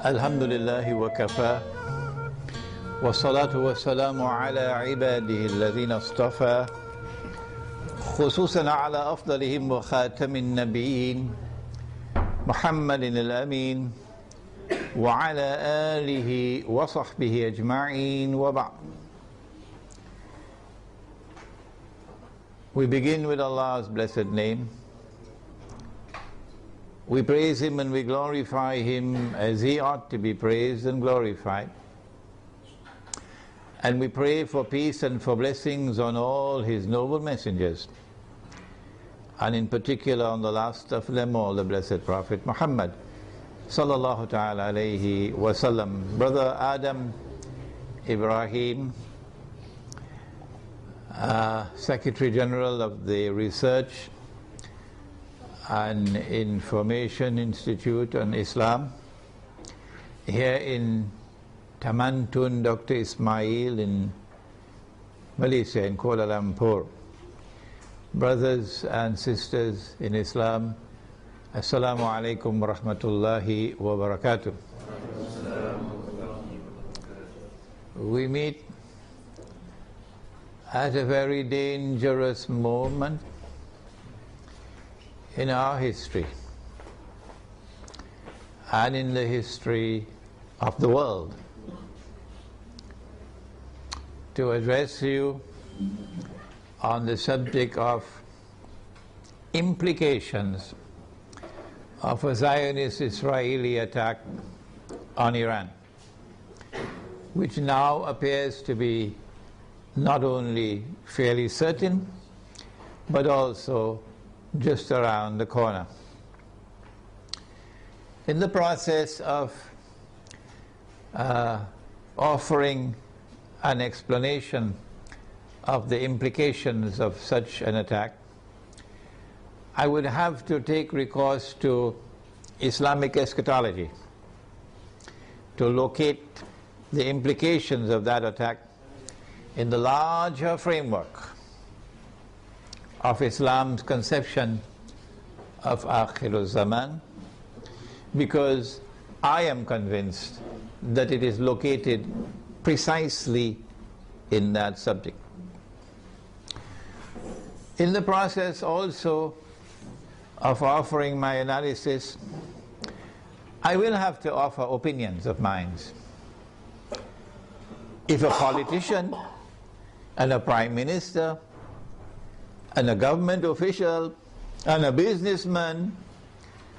الحمد لله وكفى والصلاة والسلام على عباده الذين اصطفى خصوصا على أفضلهم وخاتم النبيين محمد الأمين وعلى آله وصحبه أجمعين وبعد. We begin with Allah's blessed name. We praise Him and we glorify Him as He ought to be praised and glorified. And we pray for peace and for blessings on all His noble messengers, and in particular on the last of them all, the blessed Prophet Muhammad sallallahu ta'ala alayhi wa sallam. Brother Adam Ibrahim, Secretary General of the Research and Information Institute on Islam, here in Tamantun, Dr. Ismail in Malaysia, in Kuala Lumpur. Brothers and sisters in Islam, Assalamu alaikum wa rahmatullahi wa barakatuh. We meet at a very dangerous moment in our history and in the history of the world to address you on the subject of implications of a Zionist Israeli attack on Iran, which now appears to be not only fairly certain but also just around the corner. In the process of offering an explanation of the implications of such an attack, I would have to take recourse to Islamic eschatology to locate the implications of that attack in the larger framework of Islam's conception of Akhirul Zaman, because I am convinced that it is located precisely in that subject. In the process also of offering my analysis, I will have to offer opinions of mine. If a politician and a prime minister and a government official and a businessman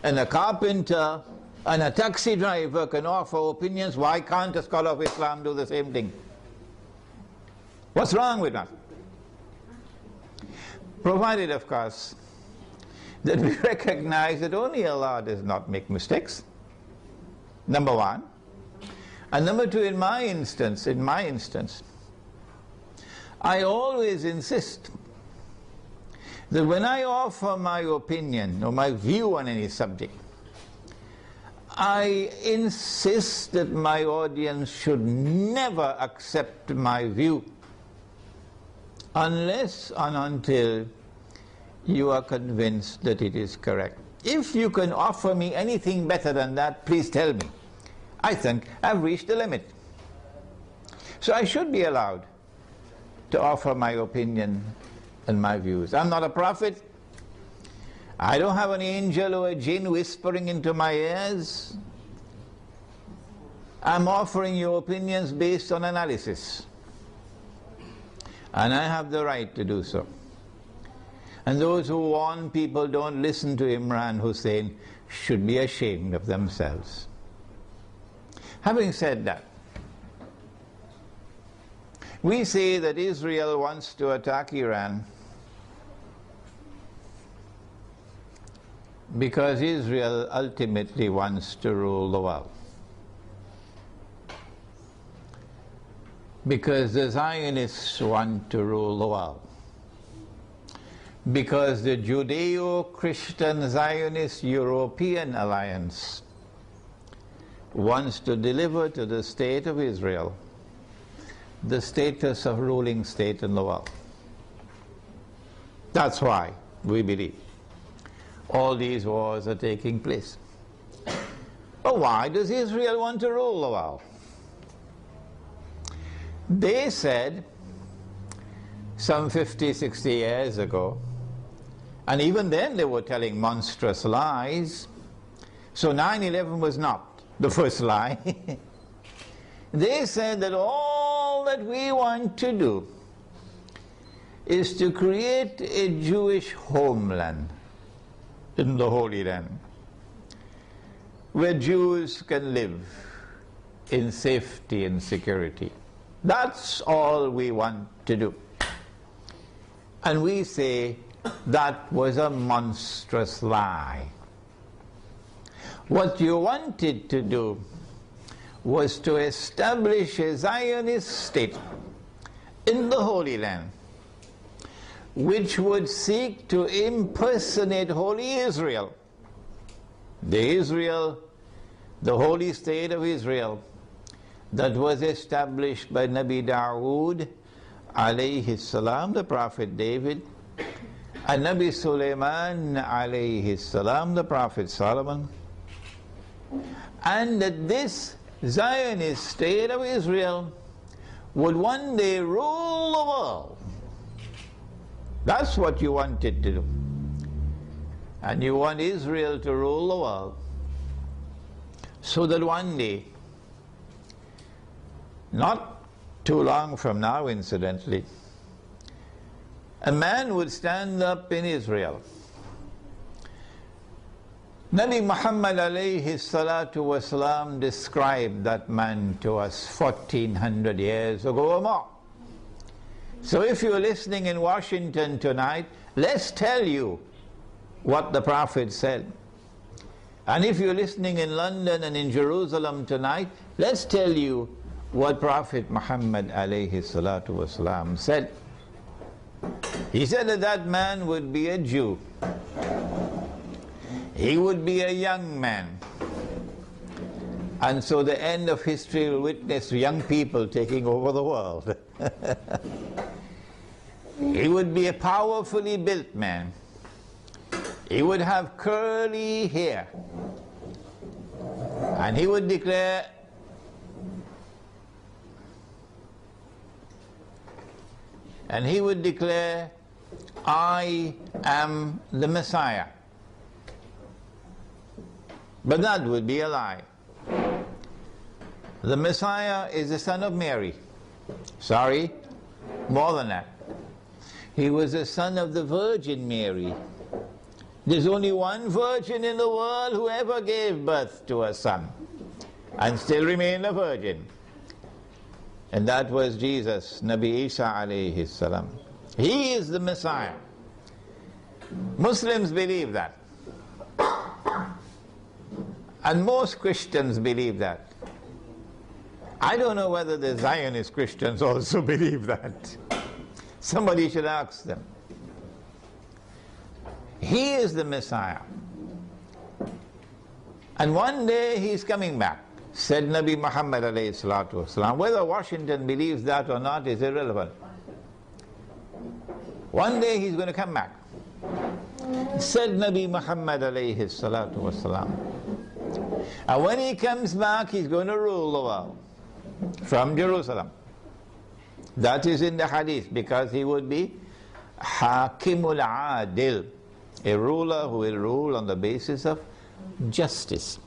and a carpenter and a taxi driver can offer opinions, why can't a scholar of Islam do the same thing? What's wrong with that? Provided, of course, that we recognize that only Allah does not make mistakes, number one. And number two, in my instance, I always insist that when I offer my opinion or my view on any subject, I insist that my audience should never accept my view unless and until you are convinced that it is correct. If you can offer me anything better than that, please tell me. I think I've reached the limit. So I should be allowed to offer my opinion and my views. I'm not a prophet. I don't have an angel or a jinn whispering into my ears. I'm offering you opinions based on analysis. And I have the right to do so. And those who warn people don't listen to Imran Hosein should be ashamed of themselves. Having said that, we say that Israel wants to attack Iran because Israel ultimately wants to rule the world. Because the Zionists want to rule the world. Because the Judeo-Christian Zionist European Alliance wants to deliver to the state of Israel the status of ruling state in the world. That's why we believe all these wars are taking place. But why does Israel want to rule the world? They said some 50, 60 years ago, and even then they were telling monstrous lies. So 9/11 was not the first lie. They said that all that we want to do is to create a Jewish homeland in the Holy Land, where Jews can live in safety and security. That's all we want to do. And we say that was a monstrous lie. What you wanted to do was to establish a Zionist state in the Holy Land, which would seek to impersonate Holy Israel, the holy state of Israel, that was established by Nabi Dawood alayhi salam, the Prophet David, and Nabi Sulaiman alayhi salam, the Prophet Solomon, and that this Zionist state of Israel would one day rule the world. That's what you wanted to do. And you want Israel to rule the world, so that one day, not too long from now incidentally, a man would stand up in Israel. Nabi Muhammad alayhi salatu wasalam described that man to us 1400 years ago or more. So if you're listening in Washington tonight, let's tell you what the Prophet said. And if you're listening in London and in Jerusalem tonight, let's tell you what Prophet Muhammad alayhi salatu wasalam said. He said that that man would be a Jew. He would be a young man. And so the end of history will witness young people taking over the world. He would be a powerfully built man. He would have curly hair. And he would declare, I am the Messiah. But that would be a lie. The Messiah is the son of Mary. Sorry, more than that. He was the son of the Virgin Mary. There's only one virgin in the world who ever gave birth to a son and still remained a virgin. And that was Jesus, Nabi Isa alayhi salam. He is the Messiah. Muslims believe that. And most Christians believe that. I don't know whether the Zionist Christians also believe that. Somebody should ask them. He is the Messiah. And one day he's coming back, said Nabi Muhammad alayhi salatu wasalam. Whether Washington believes that or not is irrelevant. One day he's going to come back, said Nabi Muhammad alayhi salatu wasalam. And when he comes back, he's going to rule the world from Jerusalem. That is in the hadith, because he would be Hakimul Adil, a ruler who will rule on the basis of justice.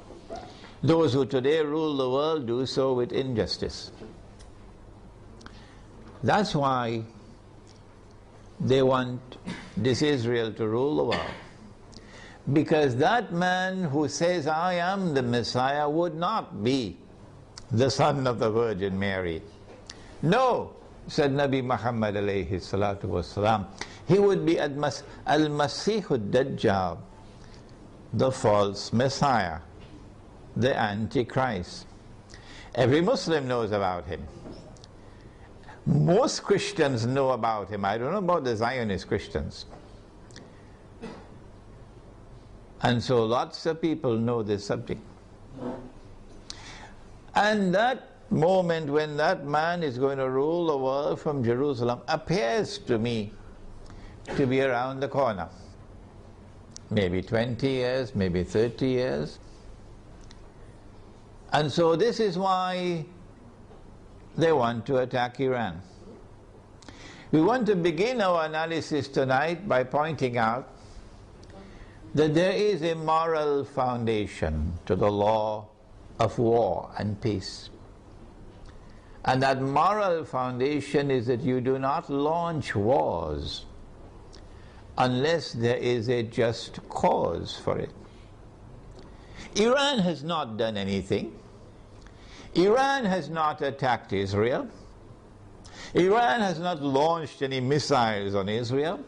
Those who today rule the world do so with injustice. That's why they want this Israel to rule the world. Because that man who says, I am the Messiah, would not be the son of the Virgin Mary. No, said Nabi Muhammad alayhi salatu wasalam, he would be al-Masih al-Dajjal, the false Messiah, the Antichrist. Every Muslim knows about him. Most Christians know about him. I don't know about the Zionist Christians. And so lots of people know this subject. And that moment when that man is going to rule the world from Jerusalem appears to me to be around the corner. Maybe 20 years, maybe 30 years. And so this is why they want to attack Iran. We want to begin our analysis tonight by pointing out that there is a moral foundation to the law of war and peace. And that moral foundation is that you do not launch wars unless there is a just cause for it. Iran has not done anything. Iran has not attacked Israel. Iran has not launched any missiles on Israel.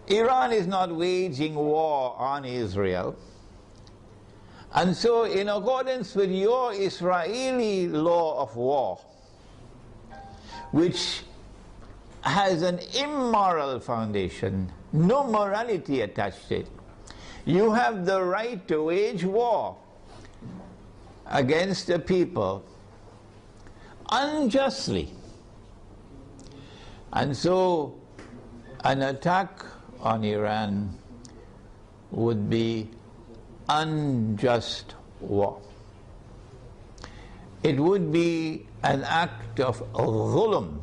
Iran is not waging war on Israel. And so, in accordance with your Israeli law of war, which has an immoral foundation, no morality attached to it, you have the right to wage war against the people unjustly. And so, an attack on Iran would be unjust war. It would be an act of dhulm,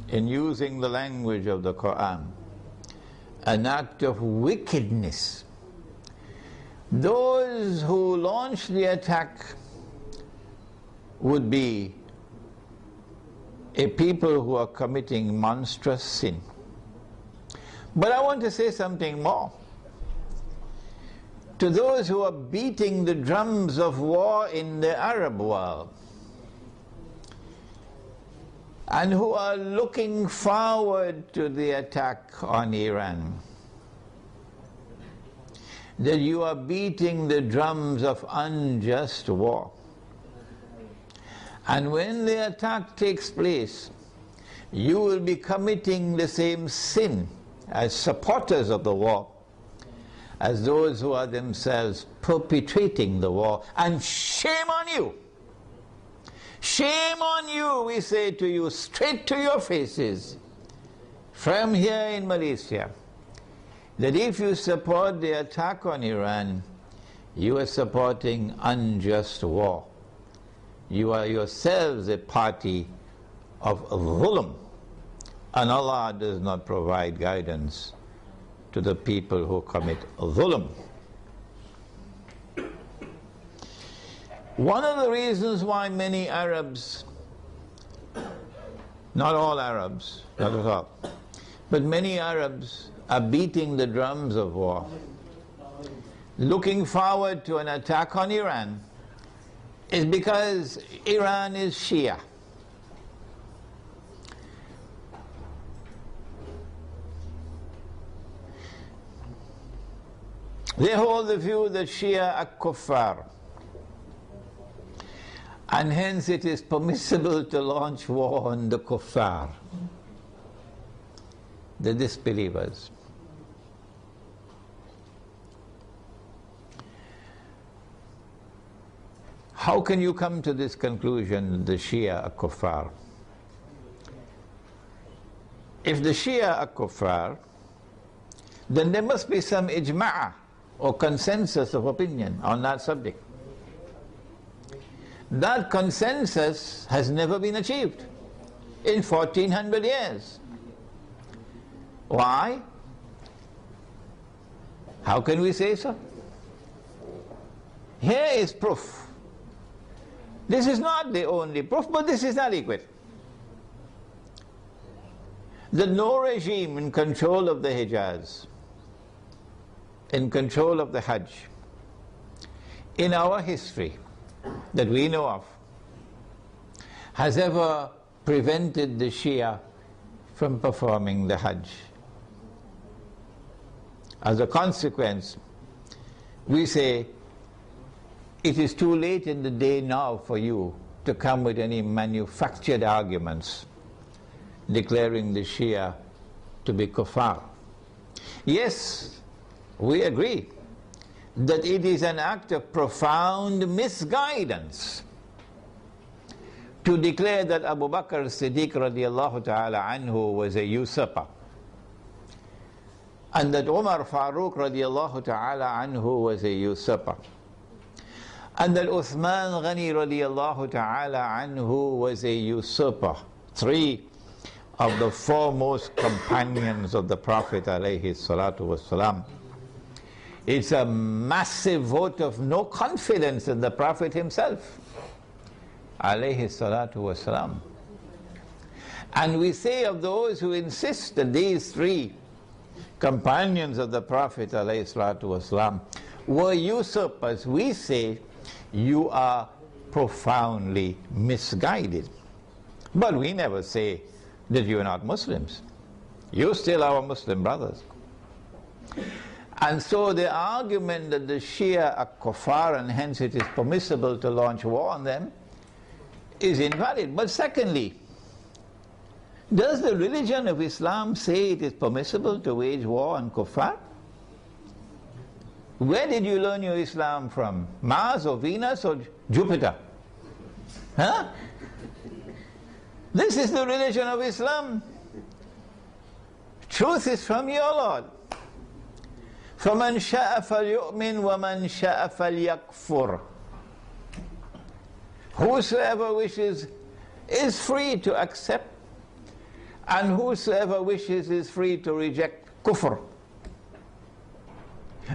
in using the language of the Quran, an act of wickedness. Those who launch the attack would be a people who are committing monstrous sin. But I want to say something more. To those who are beating the drums of war in the Arab world, and who are looking forward to the attack on Iran, that you are beating the drums of unjust war. And when the attack takes place, you will be committing the same sin as supporters of the war as those who are themselves perpetrating the war. And shame on you! Shame on you, we say to you, straight to your faces, from here in Malaysia, that if you support the attack on Iran, you are supporting unjust war. You are yourselves a party of dhulm, and Allah does not provide guidance to the people who commit dhulm. One of the reasons why many Arabs, not all Arabs, not at all, but many Arabs are beating the drums of war, looking forward to an attack on Iran, is because Iran is Shia. They hold the view that Shia are kuffar, and hence it is permissible to launch war on the kuffar, the disbelievers. How can you come to this conclusion, the Shia are kuffar? If the Shia are kuffar, then there must be some ijma' or consensus of opinion on that subject. That consensus has never been achieved in 1400 years. Why? How can we say so? Here is proof. This is not the only proof, but this is adequate. That no regime in control of the Hijaz, in control of the Hajj, in our history that we know of, has ever prevented the Shia from performing the Hajj. As a consequence, we say, it is too late in the day now for you to come with any manufactured arguments declaring the Shia to be kuffar. Yes, we agree that it is an act of profound misguidance to declare that Abu Bakr as-Siddiq radiallahu ta'ala anhu was a usurper, and that Umar Farooq radiallahu ta'ala anhu was a usurper, and that Uthman Ghani radiallahu ta'ala anhu was a usurper. 3 of the foremost companions of the Prophet alayhi salatu wasalam. It's a massive vote of no confidence in the Prophet himself alayhi salatu wasalam. And we say of those who insist that these 3 companions of the Prophet alayhi salatu wasalam were usurpers, we say you are profoundly misguided. But we never say that you are not Muslims. You still are our Muslim brothers. And so the argument that the Shia are kuffar and hence it is permissible to launch war on them is invalid. But secondly, does the religion of Islam say it is permissible to wage war on kuffar? Where did you learn your Islam from? Mars or Venus or Jupiter? Huh? This is the religion of Islam. Truth is from your Lord. فَمَنْ شَاءَ فَلْيُؤْمِنْ وَمَنْ شَاءَ فَلْيَكْفُرْ. Whosoever wishes is free to accept, and whosoever wishes is free to reject kufr.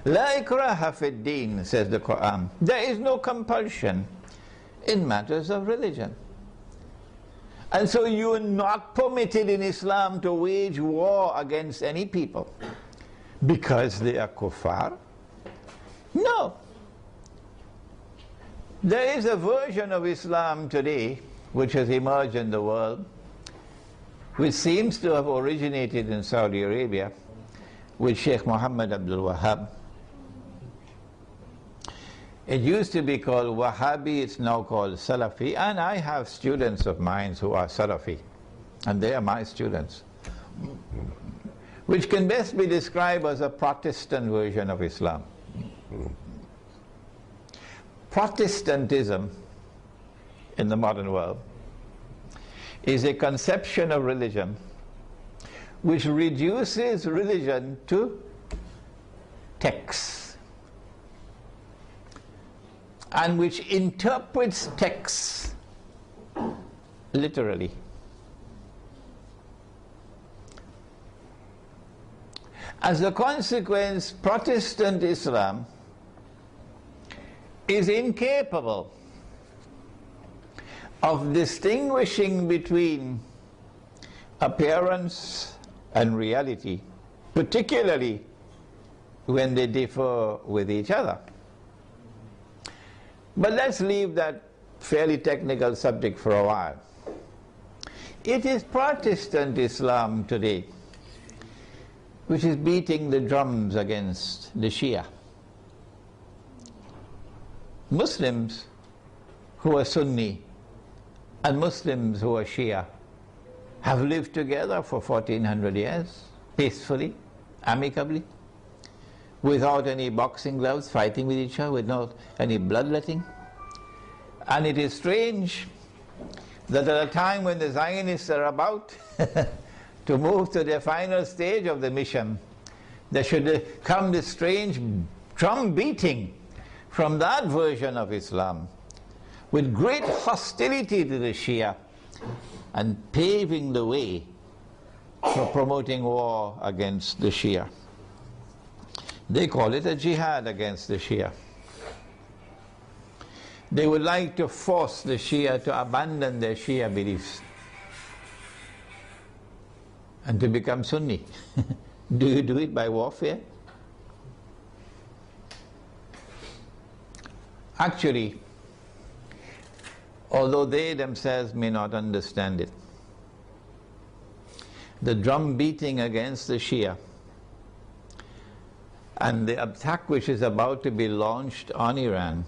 لَا إِكْرَاهَ فِي الدِّينِ, says the Quran. There is no compulsion in matters of religion. And so you are not permitted in Islam to wage war against any people because they are kuffar. No. There is a version of Islam today which has emerged in the world, which seems to have originated in Saudi Arabia with Sheikh Muhammad Abdul Wahhab. It used to be called Wahhabi, it's now called Salafi, and I have students of mine who are Salafi, and they are my students, which can best be described as a Protestant version of Islam. Protestantism in the modern world is a conception of religion which reduces religion to texts, and which interprets texts literally. As a consequence, Protestant Islam is incapable of distinguishing between appearance and reality, particularly when they differ with each other. But let's leave that fairly technical subject for a while. It is Protestant Islam today which is beating the drums against the Shia. Muslims who are Sunni and Muslims who are Shia have lived together for 1400 years, peacefully, amicably, without any boxing gloves, fighting with each other, without any bloodletting. And it is strange that at a time when the Zionists are about to move to their final stage of the mission, there should come this strange drum beating from that version of Islam, with great hostility to the Shia, and paving the way for promoting war against the Shia. They call it a jihad against the Shia. They would like to force the Shia to abandon their Shia beliefs and to become Sunni. Do you do it by warfare? Actually, although they themselves may not understand it, the drum beating against the Shia and the attack which is about to be launched on Iran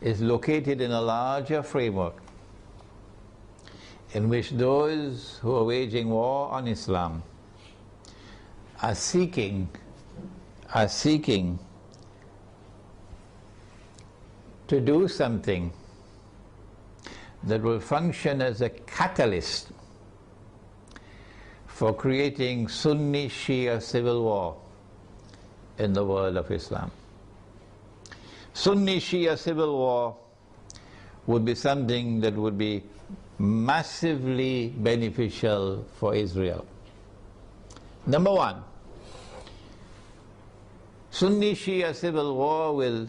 is located in a larger framework in which those who are waging war on Islam are seeking to do something that will function as a catalyst for creating Sunni-Shia civil war in the world of Islam. Sunni-Shia civil war would be something that would be massively beneficial for Israel. Number one, Sunni-Shia civil war will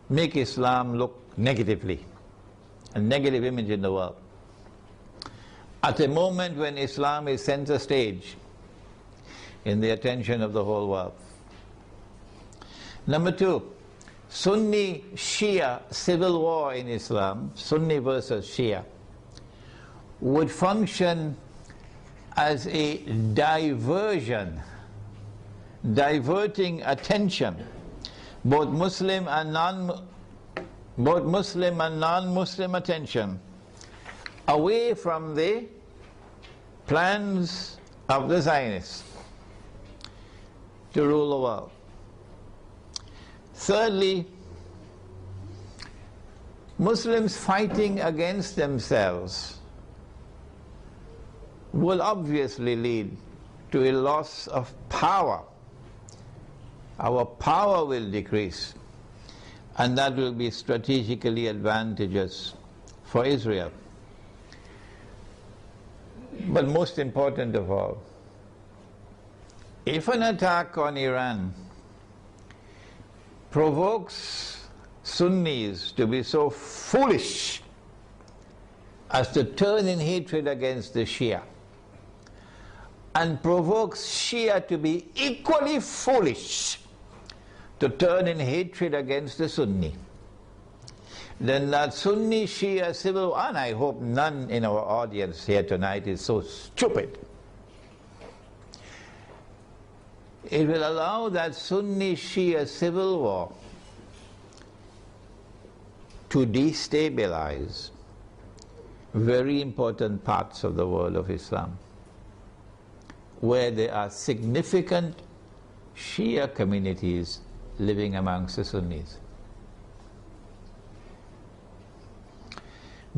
make Islam look negatively, a negative image in the world, at a moment when Islam is center stage in the attention of the whole world. Number two, Sunni-Shia civil war in Islam, Sunni versus Shia, would function as a diversion, diverting attention, both Muslim and non-Muslim attention, away from the plans of the Zionists to rule the world. Thirdly, Muslims fighting against themselves will obviously lead to a loss of power. Our power will decrease, and that will be strategically advantageous for Israel. But most important of all, if an attack on Iran provokes Sunnis to be so foolish as to turn in hatred against the Shia, and provokes Shia to be equally foolish to turn in hatred against the Sunni, then that Sunni-Shia civil war, and I hope none in our audience here tonight is so stupid, it will allow that Sunni-Shia civil war to destabilize very important parts of the world of Islam, where there are significant Shia communities living amongst the Sunnis.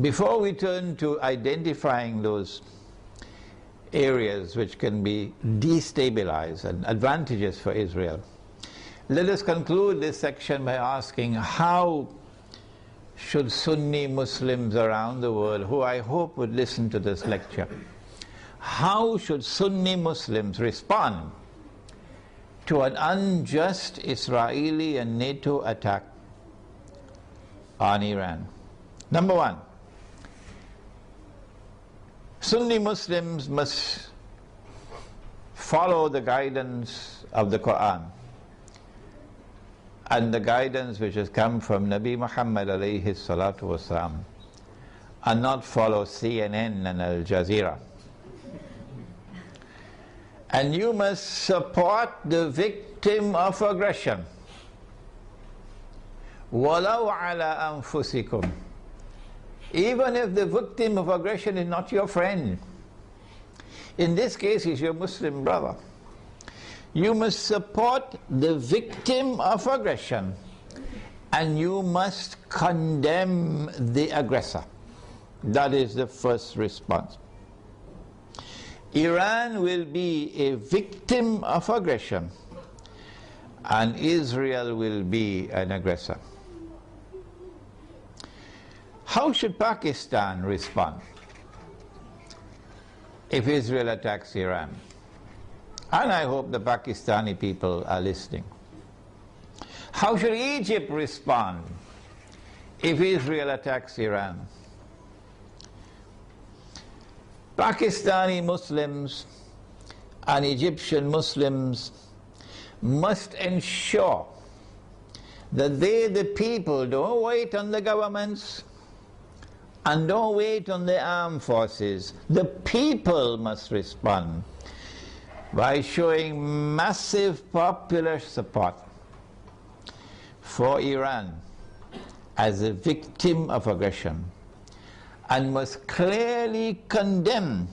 Before we turn to identifying those areas which can be destabilized and advantageous for Israel, let us conclude this section by asking, how should Sunni Muslims around the world, who I hope would listen to this lecture, how should Sunni Muslims respond to an unjust Israeli and NATO attack on Iran? Number one, Sunni Muslims must follow the guidance of the Quran and the guidance which has come from Nabi Muhammad alayhi salatu wasalam, and not follow CNN and Al Jazeera. And you must support the victim of aggression, وَلَوْ عَلَىٰ أَنفُسِكُمْ, even if the victim of aggression is not your friend. In this case, he's your Muslim brother. You must support the victim of aggression, and you must condemn the aggressor. That is the first response. Iran will be a victim of aggression, and Israel will be an aggressor. How should Pakistan respond if Israel attacks Iran? And I hope the Pakistani people are listening. How should Egypt respond if Israel attacks Iran? Pakistani Muslims and Egyptian Muslims must ensure that they, the people, don't wait on the governments and don't wait on the armed forces. The people must respond by showing massive popular support for Iran as a victim of aggression, and must clearly condemn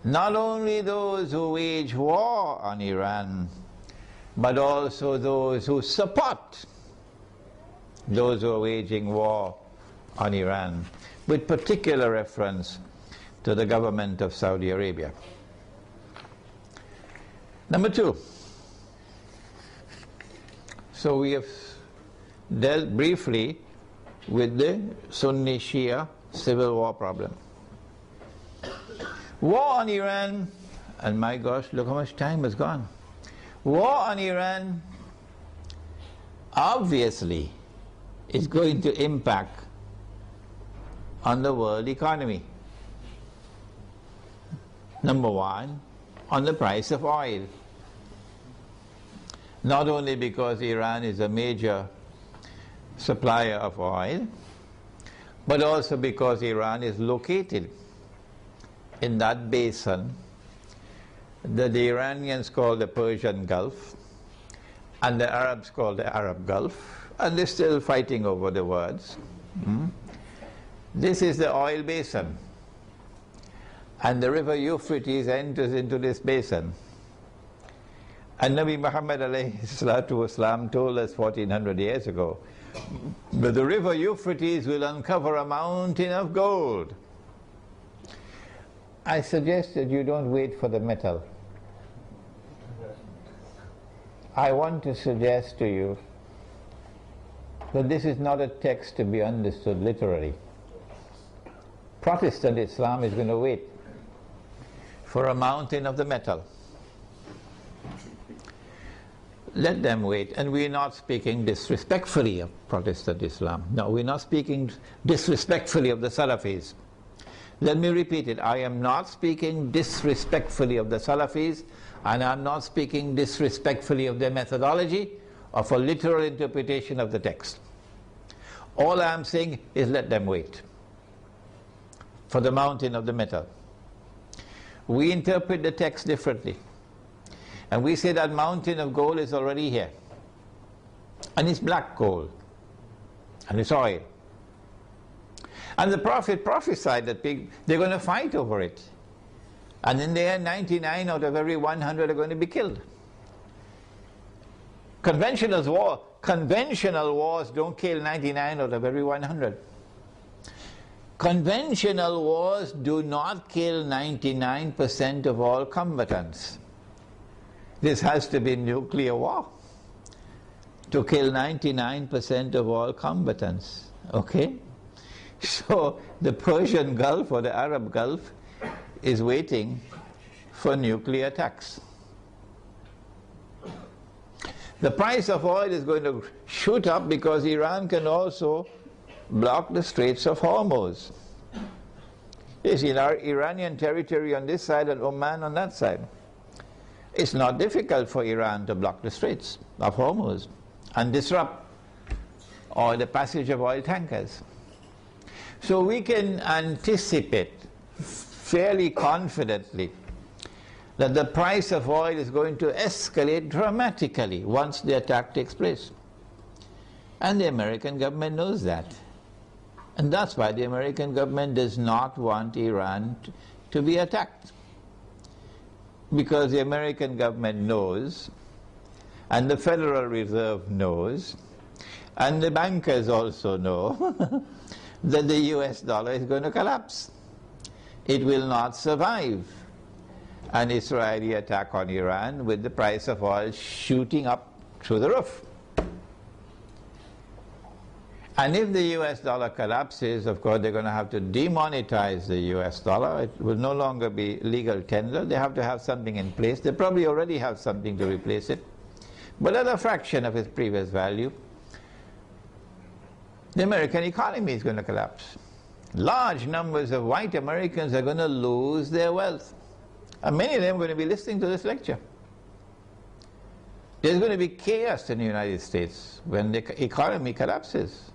not only those who wage war on Iran, but also those who support those who are waging war on Iran, with particular reference to the government of Saudi Arabia. Number two, so we have dealt briefly with the Sunni-Shia civil war problem. War on Iran, and my gosh, look how much time has gone. War on Iran obviously is going to impact on the world economy. Number one, on the price of oil. Not only because Iran is a major supplier of oil, but also because Iran is located in that basin that the Iranians call the Persian Gulf and the Arabs call the Arab Gulf, and they're still fighting over the words. This is the oil basin, and the river Euphrates enters into this basin. And Nabi Muhammad alayhi salatu wasalam told us 1400 years ago, but the river Euphrates will uncover a mountain of gold. I suggest that you don't wait for the metal. I want to suggest to you that this is not a text to be understood literally. Protestant Islam is going to wait for a mountain of the metal. Let them wait. And we're not speaking disrespectfully of Protestant Islam. No, we're not speaking disrespectfully of the Salafis. Let me repeat it. I am not speaking disrespectfully of the Salafis, and I'm not speaking disrespectfully of their methodology of a literal interpretation of the text. All I'm saying is let them wait for the mountain of the metal. We interpret the text differently. And we say that mountain of gold is already here. And it's black gold. And it's oil. And the Prophet prophesied that they're going to fight over it. And in the end, 99 out of every 100 are going to be killed. Conventional wars don't kill 99 out of every 100. Conventional wars do not kill 99% of all combatants. This has to be nuclear war to kill 99% of all combatants. Okay? So the Persian Gulf or the Arab Gulf is waiting for nuclear attacks. The price of oil is going to shoot up because Iran can also block the Straits of Hormuz. It's in our Iranian territory on this side and Oman on that side. It's not difficult for Iran to block the Straits of Hormuz and disrupt the passage of oil tankers. So we can anticipate fairly confidently that the price of oil is going to escalate dramatically once the attack takes place. And the American government knows that. And that's why the American government does not want Iran to be attacked. Because the American government knows, and the Federal Reserve knows, and the bankers also know, that the US dollar is going to collapse. It will not survive an Israeli attack on Iran with the price of oil shooting up through the roof. And if the US dollar collapses, of course, they're going to have to demonetize the US dollar. It will no longer be legal tender. They have to have something in place. They probably already have something to replace it, but at a fraction of its previous value. The American economy is going to collapse. Large numbers of white Americans are going to lose their wealth. And many of them are going to be listening to this lecture. There's going to be chaos in the United States when the economy collapses.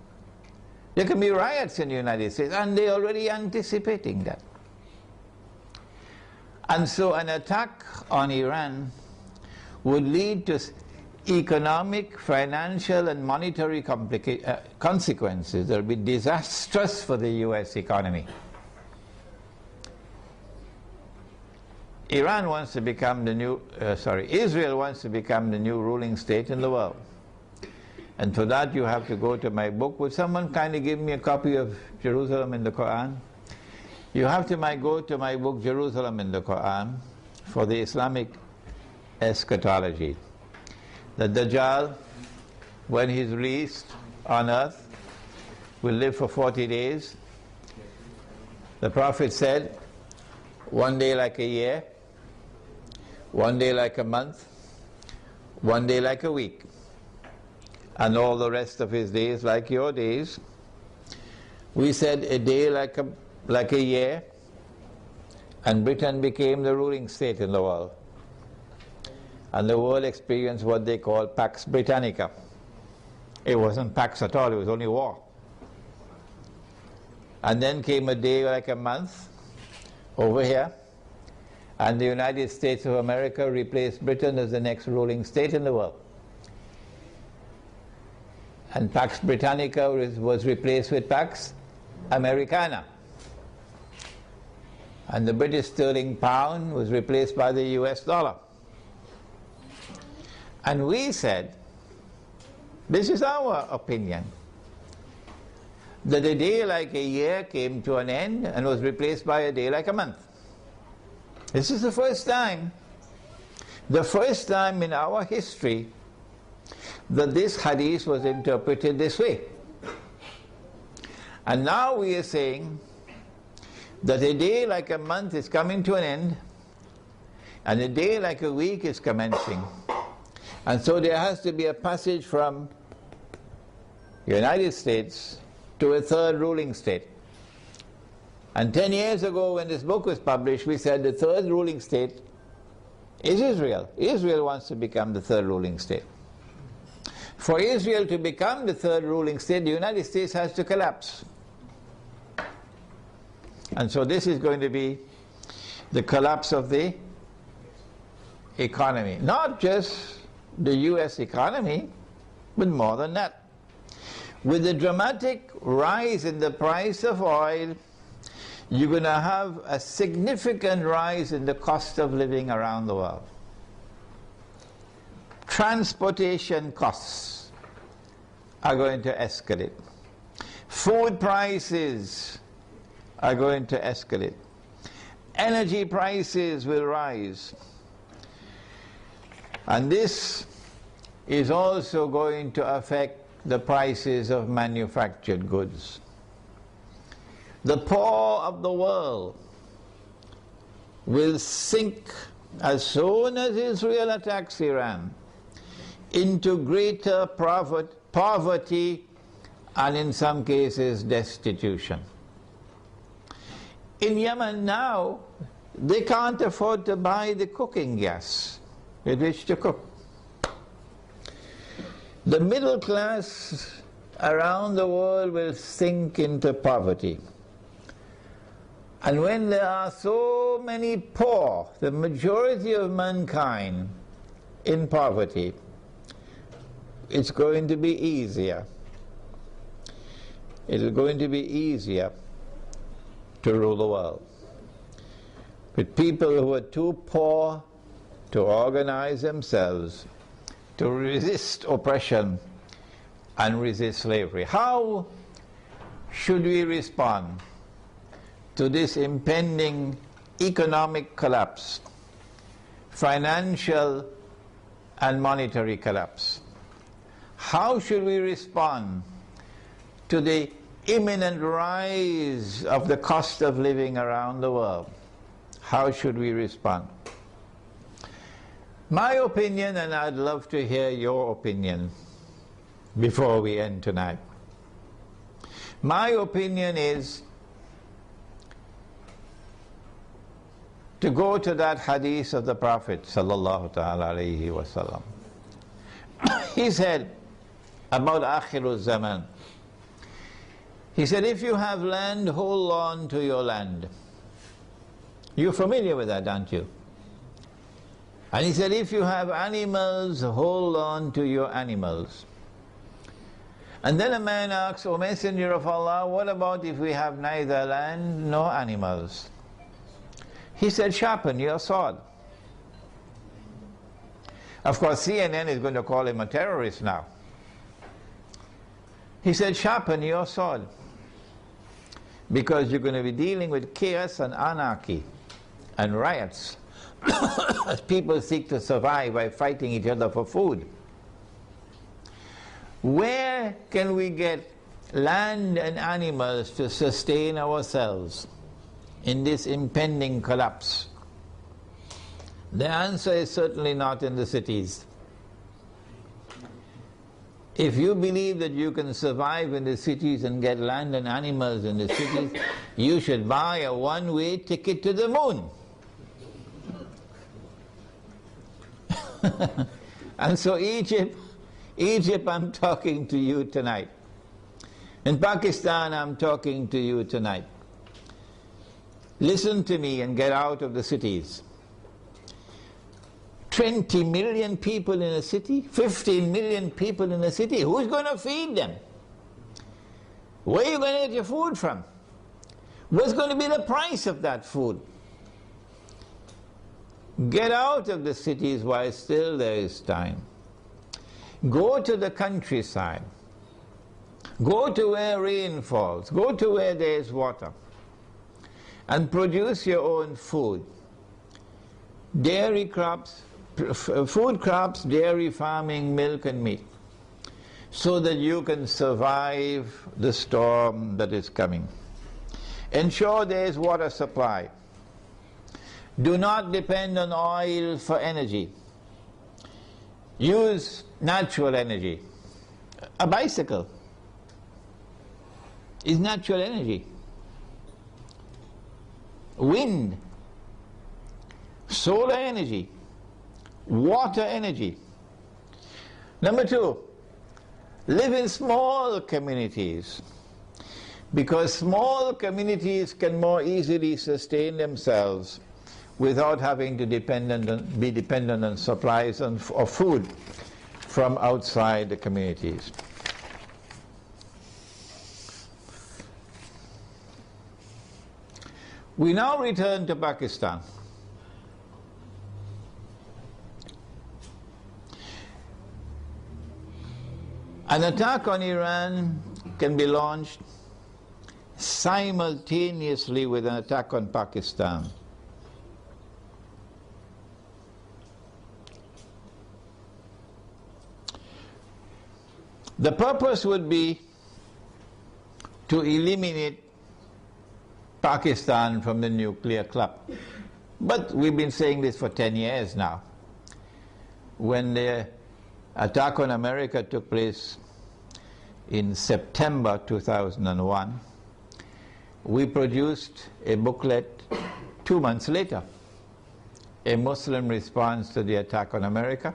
There can be riots in the United States, and they're already anticipating that. And so an attack on Iran would lead to economic, financial, and monetary consequences that will be disastrous for the US economy. Israel wants to become the new ruling state in the world. And for that you have to go to my book. Would someone kindly give me a copy of Jerusalem in the Quran? You have to go to my book, Jerusalem in the Quran, for the Islamic eschatology. The Dajjal, when he's released, on earth will live for 40 days. The Prophet said, one day like a year, one day like a month, one day like a week, and all the rest of his days like your days. We said a day like a year, and Britain became the ruling state in the world. And the world experienced what they call Pax Britannica. It wasn't Pax at all, it was only war. And then came a day like a month over here, and the United States of America replaced Britain as the next ruling state in the world. And Pax Britannica was replaced with Pax Americana. And the British sterling pound was replaced by the US dollar. And we said, this is our opinion, that a day like a year came to an end and was replaced by a day like a month. This is the first time in our history that this hadith was interpreted this way. And now we are saying that a day like a month is coming to an end and a day like a week is commencing. And so there has to be a passage from the United States to a third ruling state. And 10 years ago when this book was published, we said the third ruling state is Israel. Israel wants to become the third ruling state. For Israel to become the third ruling state, the United States has to collapse. And so this is going to be the collapse of the economy. Not just the US economy, but more than that. With the dramatic rise in the price of oil, you're going to have a significant rise in the cost of living around the world. Transportation costs are going to escalate. Food prices are going to escalate. Energy prices will rise. And this is also going to affect the prices of manufactured goods. The poor of the world will sink as soon as Israel attacks Iran into greater poverty and in some cases destitution. In Yemen now, they can't afford to buy the cooking gas with which to cook. The middle class around the world will sink into poverty. And when there are so many poor, the majority of mankind in poverty, it's going to be easier. It is going to be easier to rule the world. With people who are too poor to organize themselves, to resist oppression and resist slavery. How should we respond to this impending economic collapse, financial and monetary collapse? How should we respond to the imminent rise of the cost of living around the world? How should we respond? My opinion, and I'd love to hear your opinion before we end tonight. My opinion is to go to that hadith of the Prophet sallallahu ta'ala alayhi wa sallam. He said about Akhirul Zaman, he said, if you have land, hold on to your land. You're familiar with that, aren't you? And he said, if you have animals, hold on to your animals. And then a man asks, O Messenger of Allah, what about if we have neither land nor animals? He said, sharpen your sword. Of course, CNN is going to call him a terrorist now. He said, sharpen your sword, because you're going to be dealing with chaos and anarchy and riots as people seek to survive by fighting each other for food. Where can we get land and animals to sustain ourselves in this impending collapse? The answer is certainly not in the cities. If you believe that you can survive in the cities and get land and animals in the cities, you should buy a one-way ticket to the moon. And so Egypt, I'm talking to you tonight. In Pakistan, I'm talking to you tonight. Listen to me and get out of the cities. 20 million people in a city, 15 million people in a city, who's going to feed them? Where are you going to get your food from? What's going to be the price of that food? Get out of the cities while still there is time. Go to the countryside. Go to where rain falls. Go to where there is water. And produce your own food. Dairy crops, food crops, dairy farming, milk and meat, so that you can survive the storm that is coming. Ensure there is water supply. Do not depend on oil for energy. Use natural energy. A bicycle is natural energy. Wind, solar energy, water energy. Number two, live in small communities, because small communities can more easily sustain themselves without having to be dependent on supplies of food from outside the communities. We now return to Pakistan. An attack on Iran can be launched simultaneously with an attack on Pakistan. The purpose would be to eliminate Pakistan from the nuclear club. But we've been saying this for 10 years now. When the attack on America took place in September 2001, we produced a booklet 2 months later, a Muslim response to the attack on America.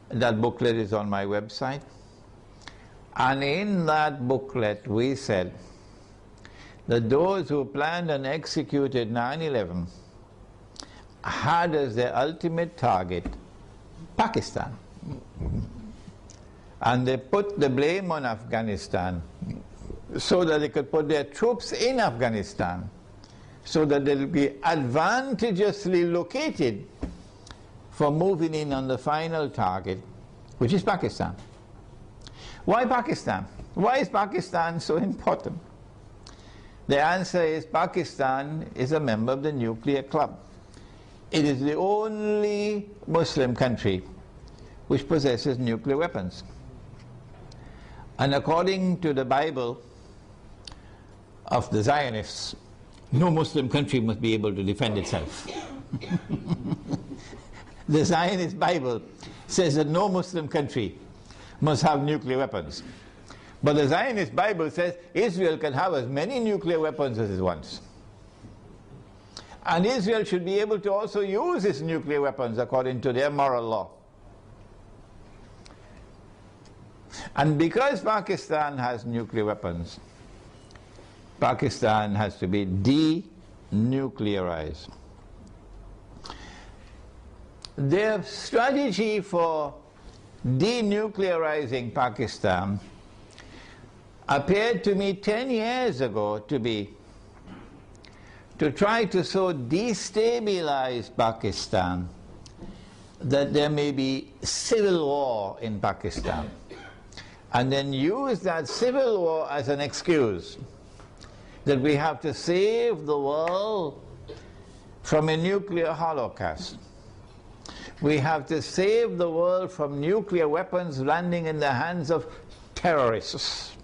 That booklet is on my website. And in that booklet we said that those who planned and executed 9/11 had as their ultimate target Pakistan. And they put the blame on Afghanistan so that they could put their troops in Afghanistan, so that they'll be advantageously located for moving in on the final target, which is Pakistan. Why Pakistan? Why is Pakistan so important? The answer is Pakistan is a member of the nuclear club. It is the only Muslim country which possesses nuclear weapons. And according to the Bible of the Zionists, no Muslim country must be able to defend itself. The Zionist Bible says that no Muslim country must have nuclear weapons. But the Zionist Bible says Israel can have as many nuclear weapons as it wants. And Israel should be able to also use its nuclear weapons according to their moral law. And because Pakistan has nuclear weapons, Pakistan has to be denuclearized. Their strategy for denuclearizing Pakistan appeared to me 10 years ago to be to try to so destabilize Pakistan that there may be civil war in Pakistan, and then use that civil war as an excuse that we have to save the world from a nuclear holocaust. We have to save the world from nuclear weapons landing in the hands of terrorists.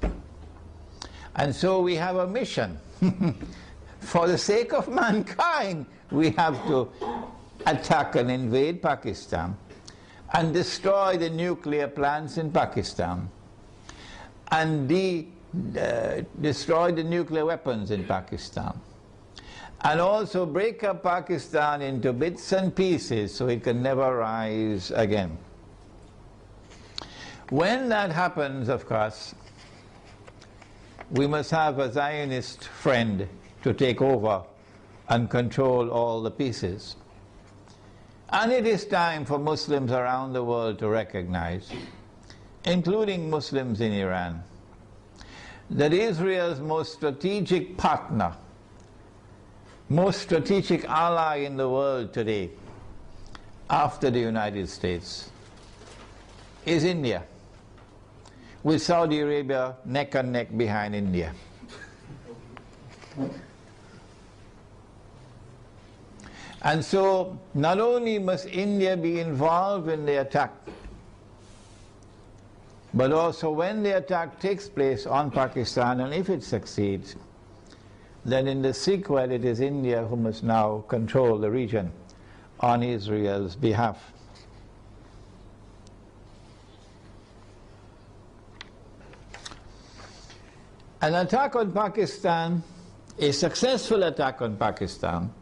And so we have a mission. For the sake of mankind, we have to attack and invade Pakistan and destroy the nuclear plants in Pakistan and destroy the nuclear weapons in Pakistan, and also break up Pakistan into bits and pieces so it can never rise again. When that happens, of course, we must have a Zionist friend to take over and control all the pieces. And it is time for Muslims around the world to recognize, including Muslims in Iran, that Israel's most strategic partner, most strategic ally in the world today, after the United States, is India, with Saudi Arabia neck and neck behind India. And so, not only must India be involved in the attack, but also when the attack takes place on Pakistan, and if it succeeds, then in the sequel it is India who must now control the region on Israel's behalf. An attack on Pakistan, a successful attack on Pakistan,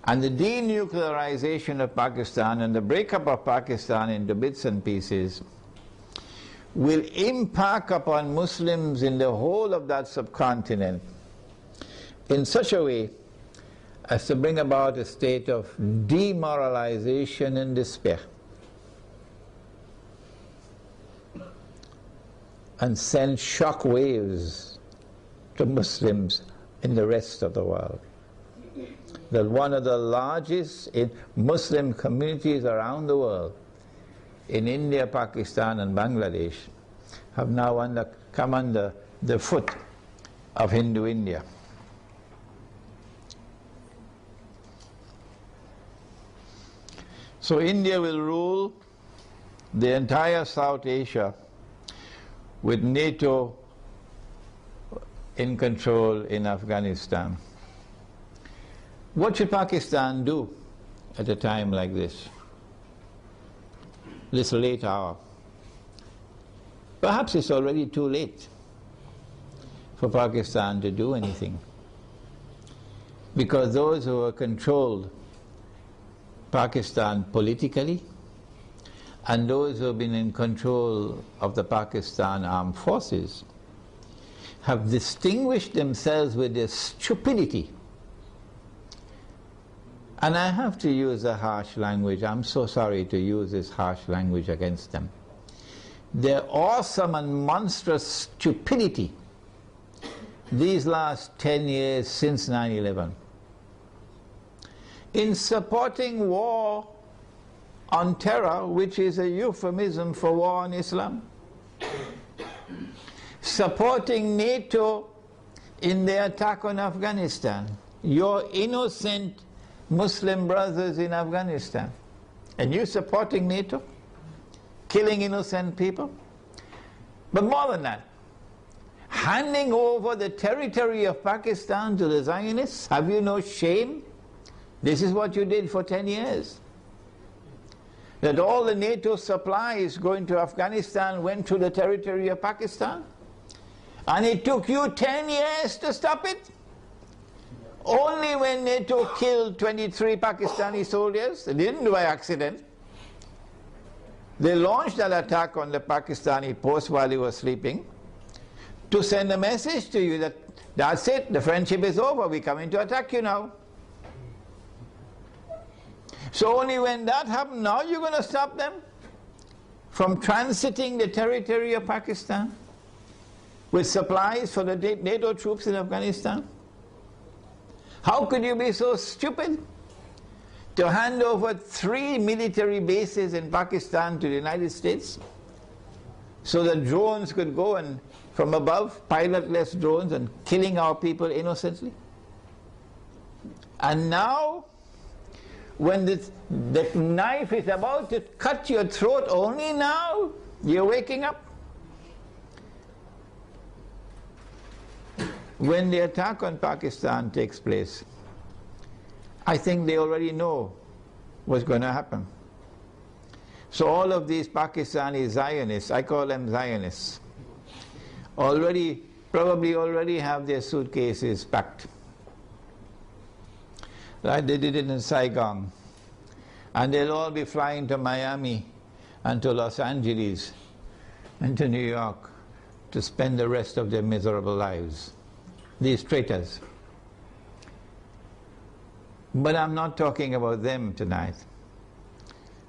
and the denuclearization of Pakistan and the breakup of Pakistan into bits and pieces will impact upon Muslims in the whole of that subcontinent in such a way as to bring about a state of demoralization and despair, and send shock waves to Muslims in the rest of the world. That one of the largest Muslim communities around the world, in India, Pakistan and Bangladesh, have now come under the foot of Hindu India. So India will rule the entire South Asia with NATO in control in Afghanistan. What should Pakistan do at a time like this late hour? Perhaps it's already too late for Pakistan to do anything, because those who have controlled Pakistan politically and those who have been in control of the Pakistan armed forces have distinguished themselves with their stupidity. And I have to use a harsh language. I'm so sorry to use this harsh language against them. Their awesome and monstrous stupidity these last 10 years since 9/11 in supporting war on terror, which is a euphemism for war on Islam, supporting NATO in the attack on Afghanistan, your innocent Muslim brothers in Afghanistan, and you supporting NATO, killing innocent people. But more than that, handing over the territory of Pakistan to the Zionists. Have you no shame? This is what you did for 10 years. That all the NATO supplies going to Afghanistan went to the territory of Pakistan, and it took you 10 years to stop it. Only when NATO killed 23 Pakistani soldiers, they didn't do by accident. They launched that attack on the Pakistani post while he was sleeping to send a message to you that that's it, the friendship is over, we're coming to attack you now. So only when that happened, now you're going to stop them from transiting the territory of Pakistan with supplies for the NATO troops in Afghanistan? How could you be so stupid to hand over 3 military bases in Pakistan to the United States so that drones could go and from above, pilotless drones, and killing our people innocently? And now, when the knife is about to cut your throat, only now you're waking up? When the attack on Pakistan takes place, I think they already know what's going to happen. So all of these Pakistani Zionists, I call them Zionists, probably already have their suitcases packed. Like they did it in Saigon. And they'll all be flying to Miami and to Los Angeles and to New York to spend the rest of their miserable lives. These traitors. But I'm not talking about them tonight.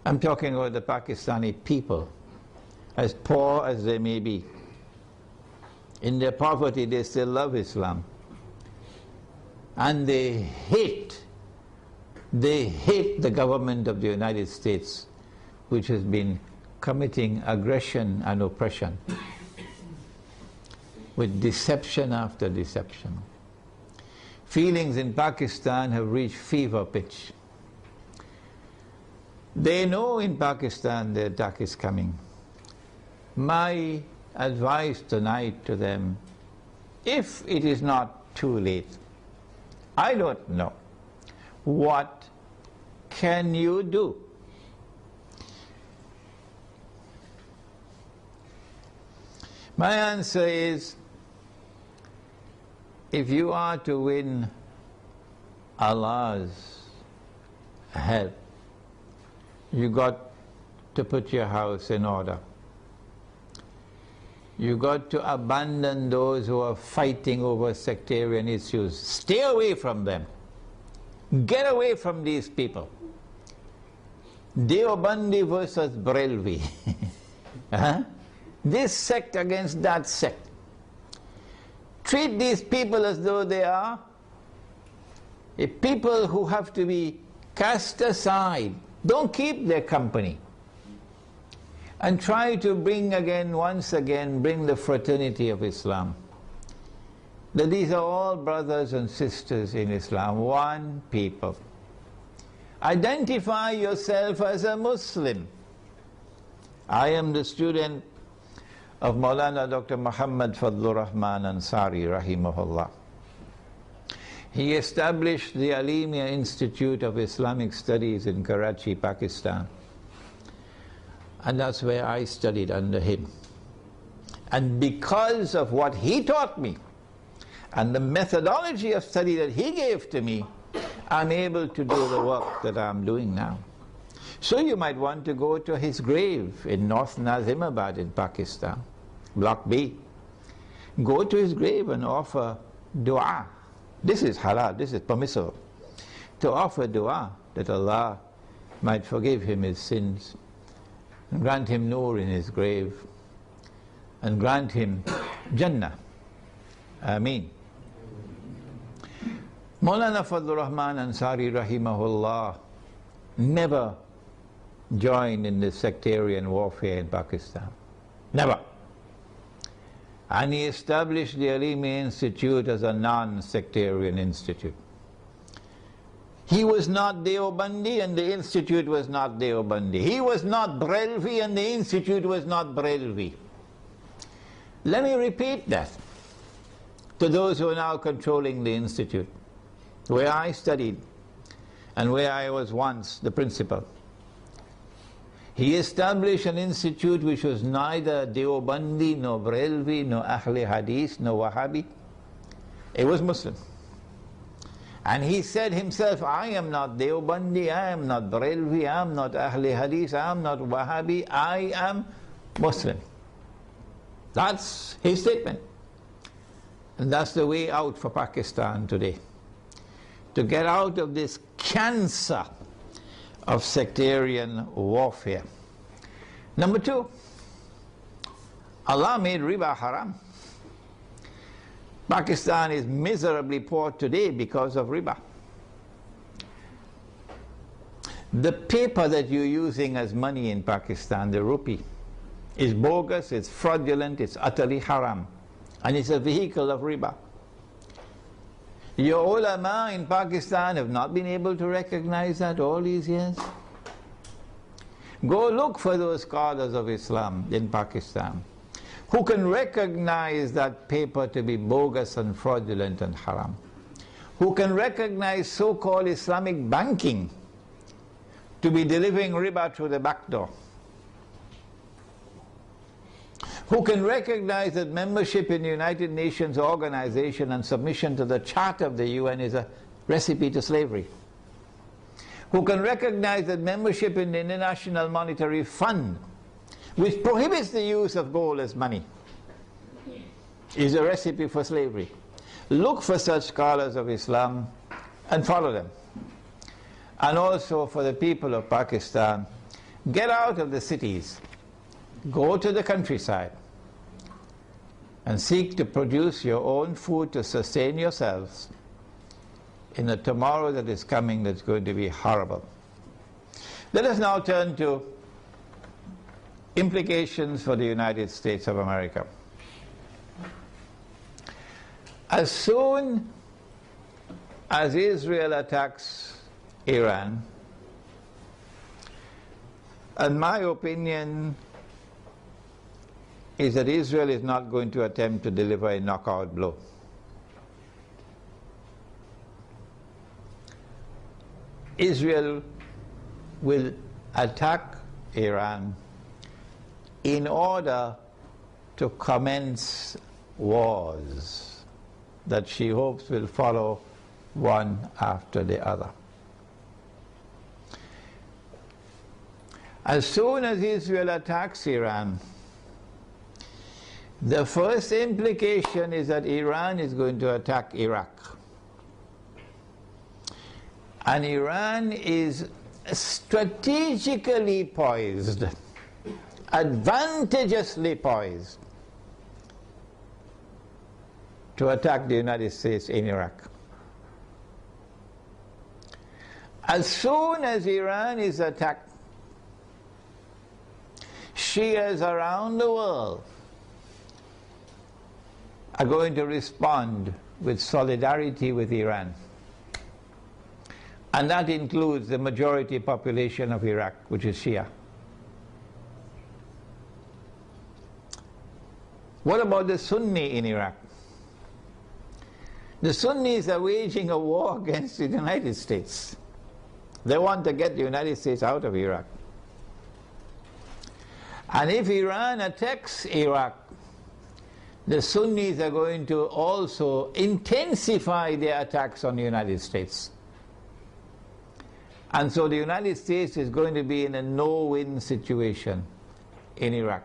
I'm talking about the Pakistani people, as poor as they may be. In their poverty, they still love Islam. And they hate the government of the United States, which has been committing aggression and oppression with deception after deception. Feelings in Pakistan have reached fever pitch. They know in Pakistan the attack is coming. My advice tonight to them, if it is not too late, I don't know, what can you do? My answer is, if you are to win Allah's help, you got to put your house in order. You got to abandon those who are fighting over sectarian issues. Stay away from them. Get away from these people. Deobandi versus Barelvi. This sect against that sect. Treat these people as though they are a people who have to be cast aside. Don't keep their company. And try to bring once again, the fraternity of Islam. That these are all brothers and sisters in Islam, one people. Identify yourself as a Muslim. I am the student of Maulana Dr. Muhammad Fadlur Rahman Ansari, rahimahullah. He established the Alimia Institute of Islamic Studies in Karachi, Pakistan. And that's where I studied under him. And because of what he taught me, and the methodology of study that he gave to me, I'm able to do the work that I'm doing now. So you might want to go to his grave in North Nazimabad in Pakistan, Block B. Go to his grave and offer dua. This is halal, this is permissible. To offer dua that Allah might forgive him his sins, and grant him nur in his grave, and grant him Jannah. Ameen. Maulana Fadlur Rahman Ansari rahimahullah never joined in the sectarian warfare in Pakistan. Never. And he established the Alimia Institute as a non-sectarian institute. He was not Deobandi and the institute was not Deobandi. He was not Barelvi and the institute was not Barelvi. Let me repeat that to those who are now controlling the institute, where I studied and where I was once the principal. He established an institute which was neither Deobandi, nor Barelvi, nor Ahli Hadith, nor Wahhabi. It was Muslim. And he said himself, I am not Deobandi, I am not Barelvi, I am not Ahli Hadith, I am not Wahhabi, I am Muslim. That's his statement. And that's the way out for Pakistan today. To get out of this cancer of sectarian warfare. Number two, Allah made riba haram. Pakistan is miserably poor today because of riba. The paper that you're using as money in Pakistan, the rupee, is bogus, it's fraudulent, it's utterly haram. And it's a vehicle of riba. Your ulama in Pakistan have not been able to recognize that all these years. Go look for those scholars of Islam in Pakistan who can recognize that paper to be bogus and fraudulent and haram, who can recognize so-called Islamic banking to be delivering riba through the back door, who can recognize that membership in the United Nations organization and submission to the Charter of the UN is a recipe to slavery, who can recognize that membership in the International Monetary Fund, which prohibits the use of gold as money, is a recipe for slavery. Look for such scholars of Islam and follow them. And also for the people of Pakistan, get out of the cities, go to the countryside, and seek to produce your own food to sustain yourselves in a tomorrow that is coming that's going to be horrible. Let us now turn to implications for the United States of America. As soon as Israel attacks Iran, and my opinion is that Israel is not going to attempt to deliver a knockout blow. Israel will attack Iran in order to commence wars that she hopes will follow one after the other. As soon as Israel attacks Iran, the first implication is that Iran is going to attack Iraq. And Iran is strategically poised, advantageously poised, to attack the United States in Iraq. As soon as Iran is attacked, Shias around the world are going to respond with solidarity with Iran. And that includes the majority population of Iraq, which is Shia. What about the Sunni in Iraq? The Sunnis are waging a war against the United States. They want to get the United States out of Iraq. And if Iran attacks Iraq, the Sunnis are going to also intensify their attacks on the United States. And so the United States is going to be in a no-win situation in Iraq.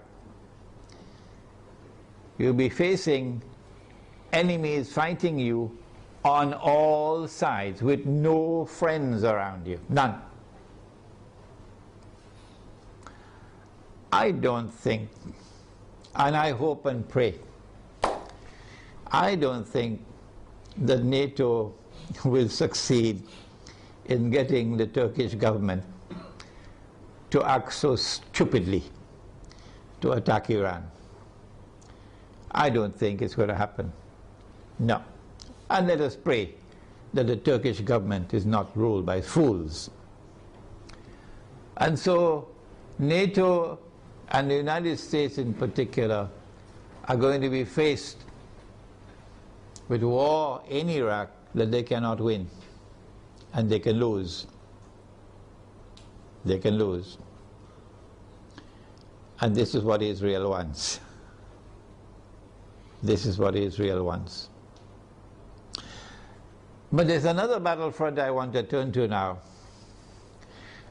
You'll be facing enemies fighting you on all sides with no friends around you, none. I don't think, and I hope and pray, I don't think that NATO will succeed in getting the Turkish government to act so stupidly to attack Iran. I don't think it's going to happen. No. And let us pray that the Turkish government is not ruled by fools. And so NATO and the United States in particular are going to be faced with war in Iraq that they cannot win. And they can lose. They can lose. And this is what Israel wants. This is what Israel wants. But there's another battlefront I want to turn to now.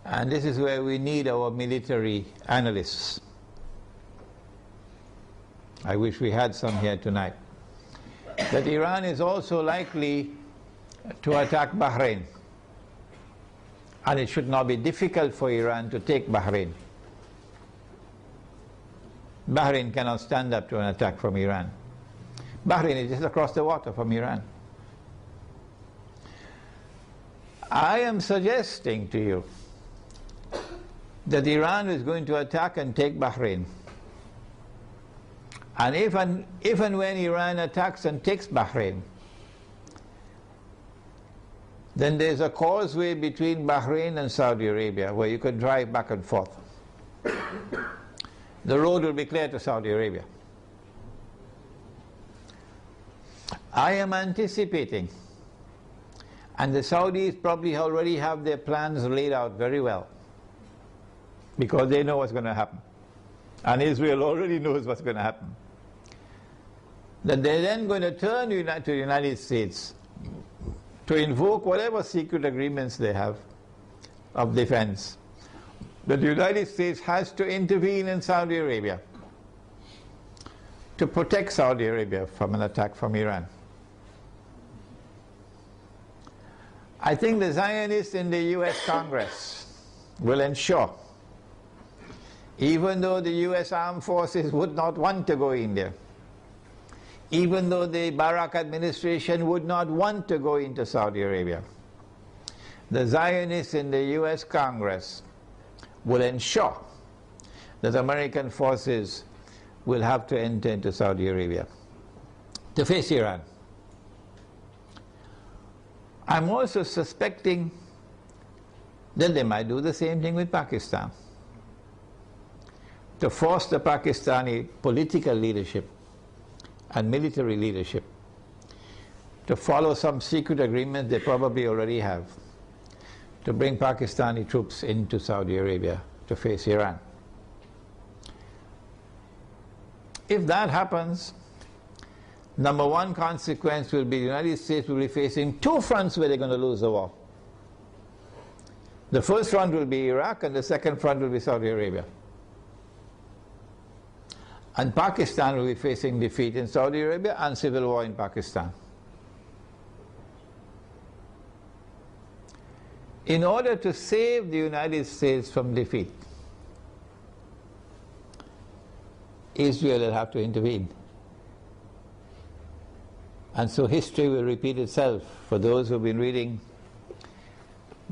And this is where we need our military analysts. I wish we had some here tonight. That Iran is also likely to attack Bahrain. And it should not be difficult for Iran to take Bahrain. Bahrain cannot stand up to an attack from Iran. Bahrain is just across the water from Iran. I am suggesting to you that Iran is going to attack and take Bahrain. And if and when Iran attacks and takes Bahrain, Then there's a causeway between Bahrain and Saudi Arabia where you could drive back and forth. The road will be clear to Saudi Arabia. I am anticipating, and the Saudis probably already have their plans laid out very well, because they know what's going to happen. And Israel already knows what's going to happen. That they're then going to turn to the United States to invoke whatever secret agreements they have of defense. That the United States has to intervene in Saudi Arabia to protect Saudi Arabia from an attack from Iran. I think the Zionists in the US Congress will ensure, even though the US armed forces would not want to go in there, even though the Barak administration would not want to go into Saudi Arabia, the Zionists in the US Congress will ensure that American forces will have to enter into Saudi Arabia to face Iran. I'm also suspecting that they might do the same thing with Pakistan, to force the Pakistani political leadership and military leadership to follow some secret agreement they probably already have, to bring Pakistani troops into Saudi Arabia to face Iran. If that happens, number one consequence will be the United States will be facing two fronts where they're going to lose the war. The first front will be Iraq, and the second front will be Saudi Arabia. And Pakistan will be facing defeat in Saudi Arabia and civil war in Pakistan. In order to save the United States from defeat, Israel will have to intervene. And so history will repeat itself for those who have been reading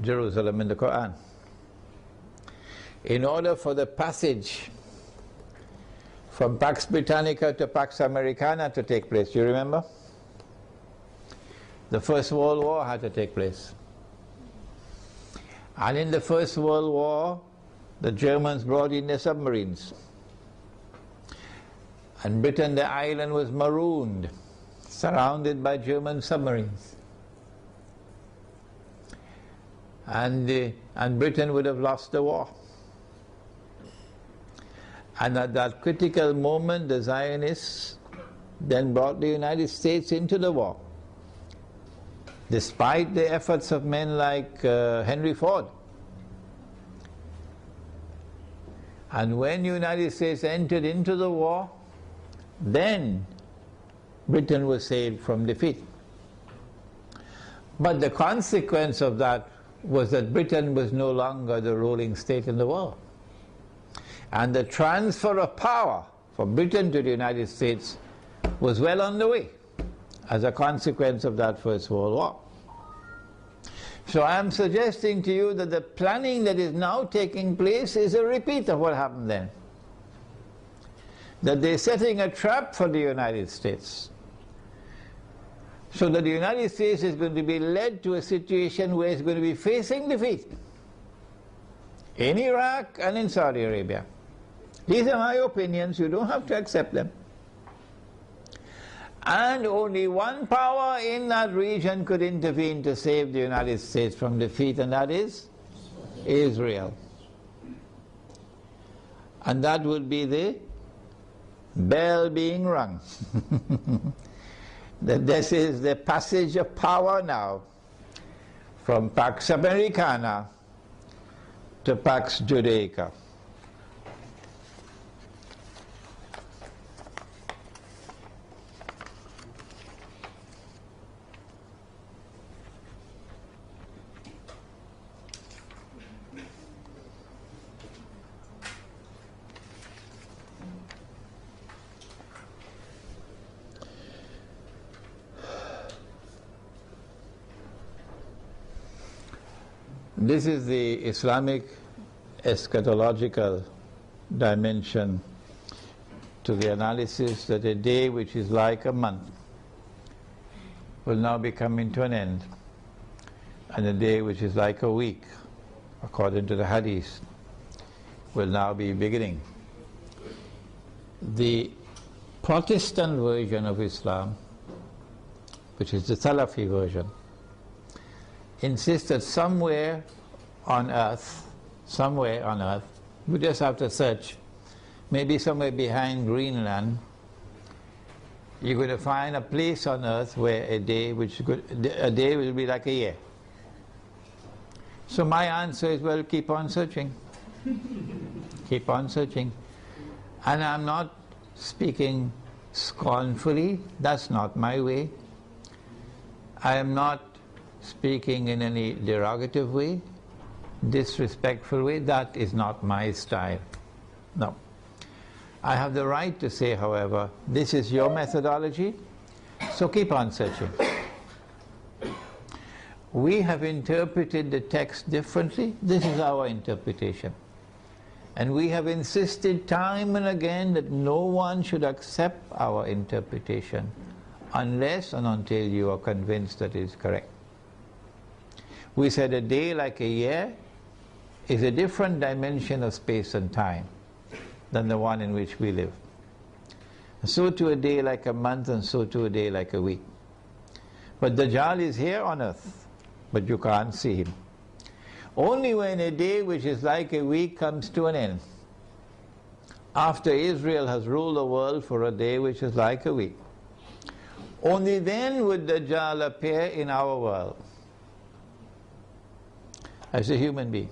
Jerusalem in the Quran. In order for the passage from Pax Britannica to Pax Americana to take place, you remember? The First World War had to take place. And in the First World War, the Germans brought in their submarines. And Britain, the island, was marooned, surrounded by German submarines. And Britain would have lost the war. And at that critical moment, the Zionists then brought the United States into the war, despite the efforts of men like Henry Ford. And when the United States entered into the war, then Britain was saved from defeat. But the consequence of that was that Britain was no longer the ruling state in the world. And the transfer of power from Britain to the United States was well on the way as a consequence of that First World War. So I am suggesting to you that the planning that is now taking place is a repeat of what happened then. That they're setting a trap for the United States, so that the United States is going to be led to a situation where it's going to be facing defeat in Iraq and in Saudi Arabia. These are my opinions, you don't have to accept them. And only one power in that region could intervene to save the United States from defeat, and that is Israel. And that would be the bell being rung. That this is the passage of power now from Pax Americana to Pax Judaica. This is the Islamic eschatological dimension to the analysis that a day which is like a month will now be coming to an end. and a day which is like a week, according to the hadith, will now be beginning. The Protestant version of Islam, which is the Salafi version, insists that somewhere on earth, we just have to search, maybe somewhere behind Greenland, you're going to find a place on earth where a day will be like a year. So my answer is, well, keep on searching. Keep on searching. And I'm not speaking scornfully, that's not my way. I am not speaking in any derogative way, disrespectful way, that is not my style. No. I have the right to say, however, this is your methodology, so keep on searching. We have interpreted the text differently. This is our interpretation. And we have insisted time and again that no one should accept our interpretation unless and until you are convinced that it is correct. We said a day like a year is a different dimension of space and time than the one in which we live. So too a day like a month, and so too a day like a week. But Dajjal is here on earth, but you can't see him. Only when a day which is like a week comes to an end, after Israel has ruled the world for a day which is like a week, only then would Dajjal appear in our world as a human being,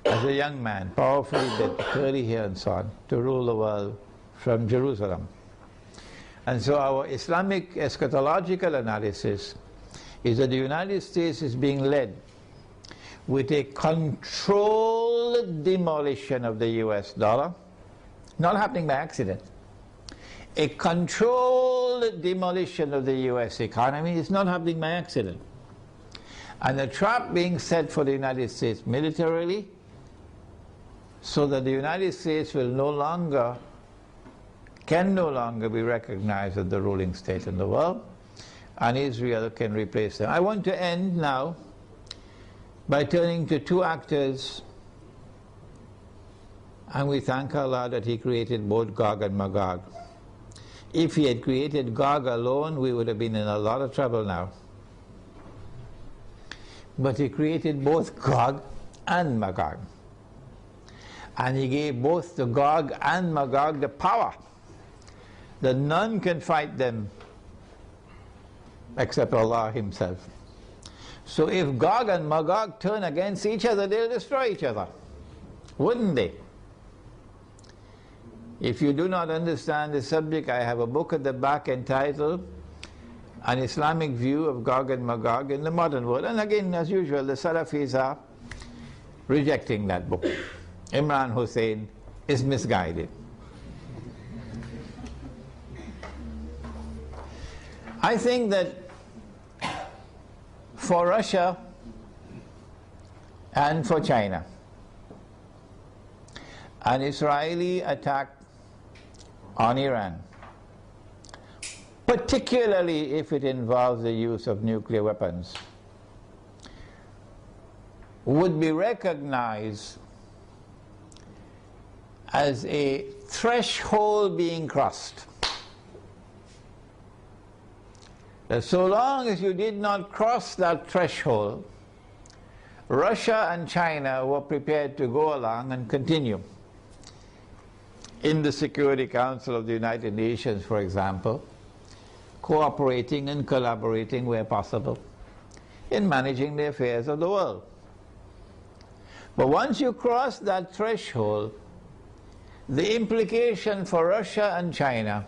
as a young man, powerfully built, curly hair and so on, to rule the world from Jerusalem. And so our Islamic eschatological analysis is that the United States is being led with a controlled demolition of the US dollar, not happening by accident. A controlled demolition of the US economy is not happening by accident. And a trap being set for the United States militarily, so that the United States will can no longer be recognized as the ruling state in the world, and Israel can replace them. I want to end now by turning to two actors, and we thank Allah that He created both Gog and Magog. If He had created Gog alone, we would have been in a lot of trouble now. But He created both Gog and Magog. And He gave both the Gog and Magog the power that none can fight them except Allah Himself. So if Gog and Magog turn against each other, they'll destroy each other, wouldn't they? If you do not understand the subject, I have a book at the back entitled An Islamic View of Gog and Magog in the Modern World. And again, as usual, the Salafis are rejecting that book. Imran Hosein is misguided. I think that for Russia and for China, an Israeli attack on Iran, particularly if it involves the use of nuclear weapons, would be recognized as a threshold being crossed. That so long as you did not cross that threshold, Russia and China were prepared to go along and continue. In the Security Council of the United Nations, for example, cooperating and collaborating where possible in managing the affairs of the world. But once you cross that threshold, the implication for Russia and China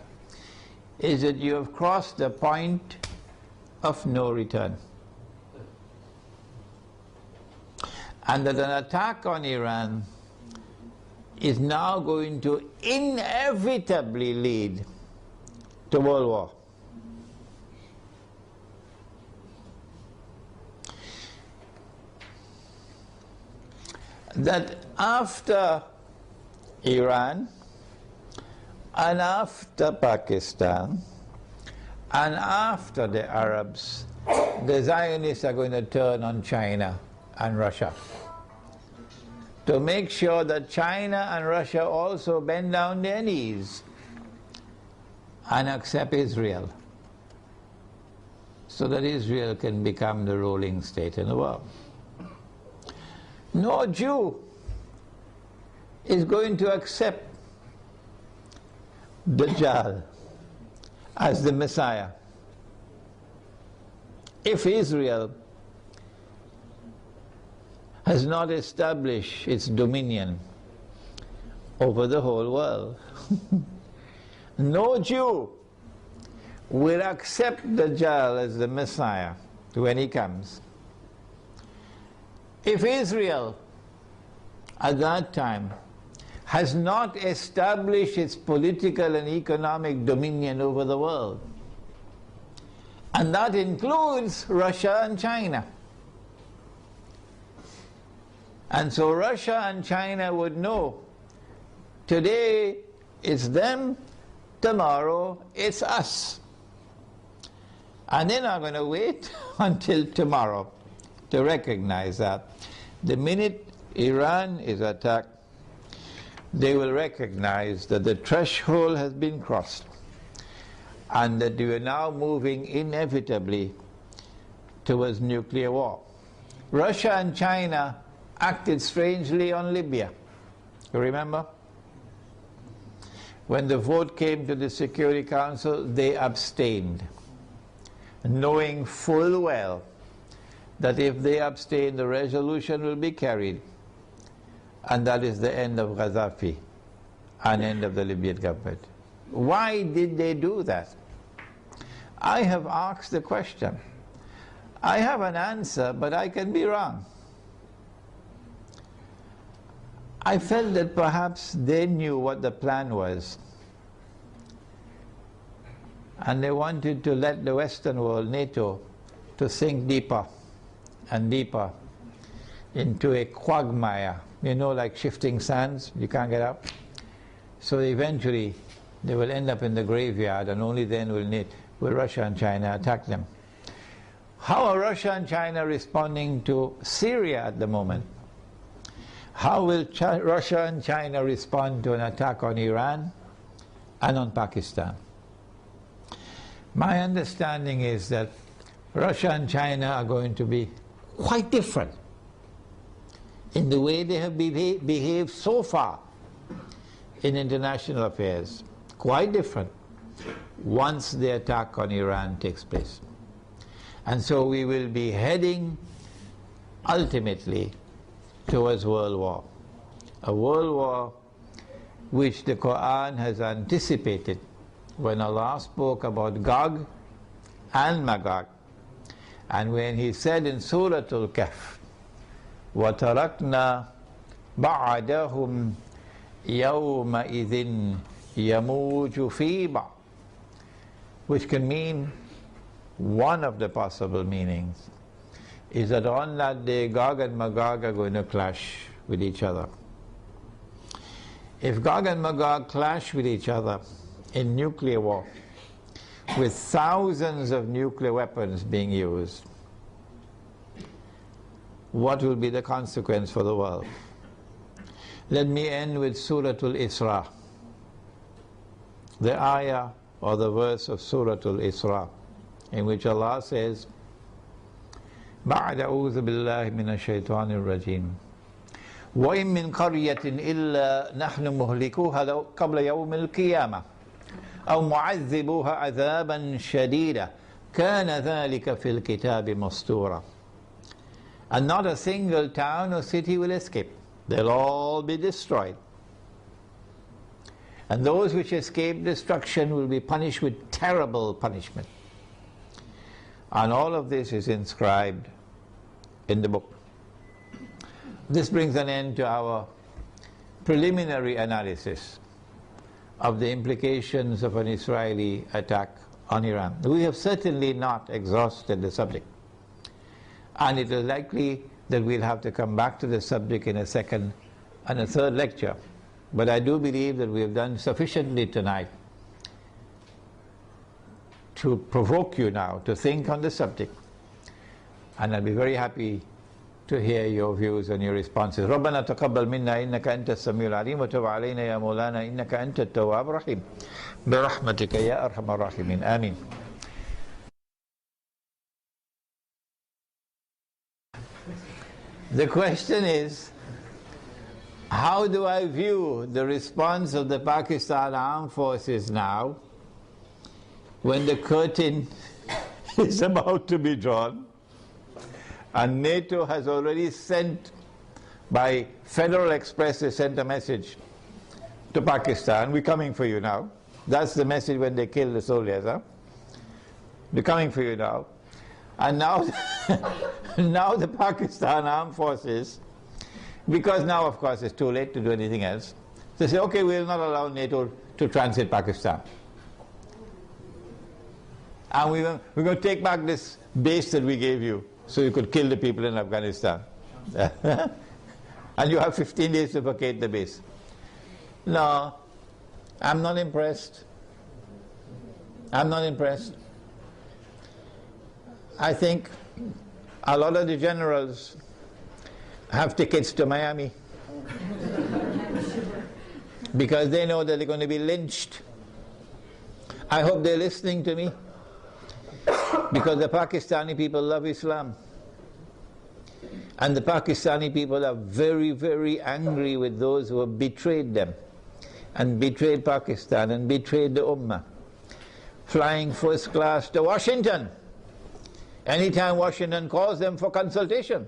is that you have crossed the point of no return. And that an attack on Iran is now going to inevitably lead to world war. That after Iran and after Pakistan and after the Arabs the Zionists are going to turn on China and Russia to make sure that China and Russia also bend down their knees and accept Israel, so that Israel can become the ruling state in the world. No Jew is going to accept Dajjal as the Messiah if Israel has not established its dominion over the whole world. No Jew will accept Dajjal as the Messiah when he comes if Israel at that time has not established its political and economic dominion over the world. And that includes Russia and China. And so Russia and China would know, today it's them, tomorrow it's us. And they're not going to wait until tomorrow to recognize that. The minute Iran is attacked, they will recognize that the threshold has been crossed and that we are now moving inevitably towards nuclear war. Russia and China acted strangely on Libya. You remember? When the vote came to the Security Council, they abstained, knowing full well that if they abstain, the resolution will be carried. And that is the end of Gaddafi and end of the Libyan government. Why did they do that? I have asked the question. I have an answer, but I can be wrong. I felt that perhaps they knew what the plan was, and they wanted to let the Western world, NATO, to sink deeper and deeper into a quagmire, you know, like shifting sands, you can't get up. So eventually they will end up in the graveyard, and only then will Russia and China attack them. How are Russia and China responding to Syria at the moment? How will Russia and China respond to an attack on Iran and on Pakistan? My understanding is that Russia and China are going to be quite different in the way they have behaved so far in international affairs. Quite different once the attack on Iran takes place. And so we will be heading ultimately towards world war. A world war which the Quran has anticipated when Allah spoke about Gog and Magog, and when He said in Surah Al-Kahf, وَتَرَكْنَا بَعْدَهُمْ يَوْمَئِذٍ يَمُوجُ فِي بَعْضٍ, which can mean, one of the possible meanings is that on that day Gog and Magog are going to clash with each other. If Gog and Magog clash with each other in nuclear war, with thousands of nuclear weapons being used, what will be the consequence for the world? Let me end with Surah Al-Isra, the ayah or the verse of Surah Al-Isra, in which Allah says, بعد أعوذ بالله من الشيطان الرجيم وإن من قرية إلا نحن مهلكوها قبل يوم القيامة أو معذبوها عذابا شديدا كان ذلك في الكتاب مسطورا. And not a single town or city will escape. They'll all be destroyed. And those which escape destruction will be punished with terrible punishment. And all of this is inscribed in the book. This brings an end to our preliminary analysis of the implications of an Israeli attack on Iran. We have certainly not exhausted the subject, and it is likely that we'll have to come back to the subject in a second and a third lecture. But I do believe that we have done sufficiently tonight to provoke you now to think on the subject And I'll be very happy to hear your views and your responses. ربنا تقبل منا إنك أنت السميع العليم وتب علينا يا مولانا إنك أنت التواب الرحيم برحمتك يا أرحم الراحمين آمين. The question is, how do I view the response of the Pakistan Armed Forces now when the curtain is about to be drawn and NATO has already sent, by Federal Express, they sent a message to Pakistan, we're coming for you now. That's the message when they kill the soldiers, huh? We're coming for you now. And now, now the Pakistan Armed Forces, because now of course it's too late to do anything else, they say, okay, we will not allow NATO to transit Pakistan. And we're going to take back this base that we gave you so you could kill the people in Afghanistan. And you have 15 days to vacate the base. No, I'm not impressed. I'm not impressed. I think a lot of the generals have tickets to Miami because they know that they're going to be lynched. I hope they're listening to me, because the Pakistani people love Islam. And the Pakistani people are very, very angry with those who have betrayed them and betrayed Pakistan and betrayed the Ummah. Flying first class to Washington anytime Washington calls them for consultation.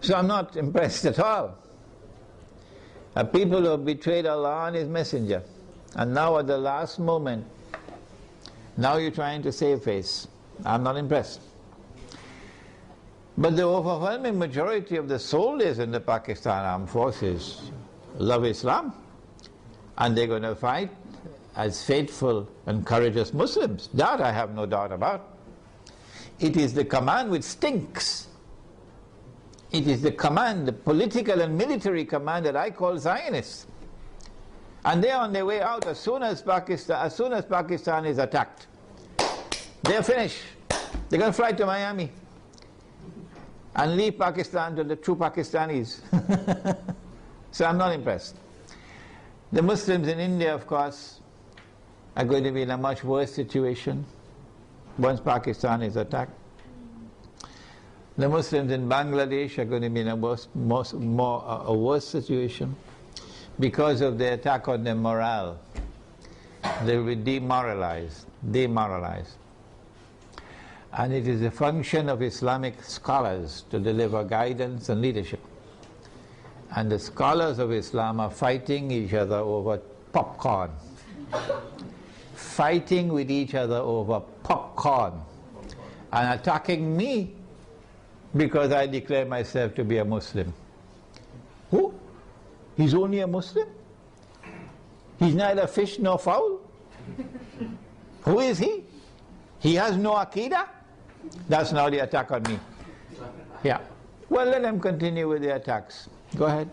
So I'm not impressed at all. People who have betrayed Allah and His Messenger, and now at the last moment, now you're trying to save face. I'm not impressed. But the overwhelming majority of the soldiers in the Pakistan Armed Forces love Islam, and they're going to fight as faithful and courageous Muslims. That I have no doubt about. It is the command which stinks. It is the command, the political and military command, that I call Zionists. And they're on their way out as soon as Pakistan is attacked. They're finished. They're going to fly to Miami and leave Pakistan to the true Pakistanis. So I'm not impressed. The Muslims in India, of course, are going to be in a much worse situation once Pakistan is attacked. The Muslims in Bangladesh are going to be in a worse situation because of the attack on their morale. They will be demoralized. And it is a function of Islamic scholars to deliver guidance and leadership. And the scholars of Islam are fighting each other over popcorn. Fighting with each other over popcorn. And attacking me because I declare myself to be a Muslim. Who? He's only a Muslim? He's neither fish nor fowl? Who is he? He has no Aqidah? That's now the attack on me. Yeah. Well, let them continue with the attacks. Go ahead.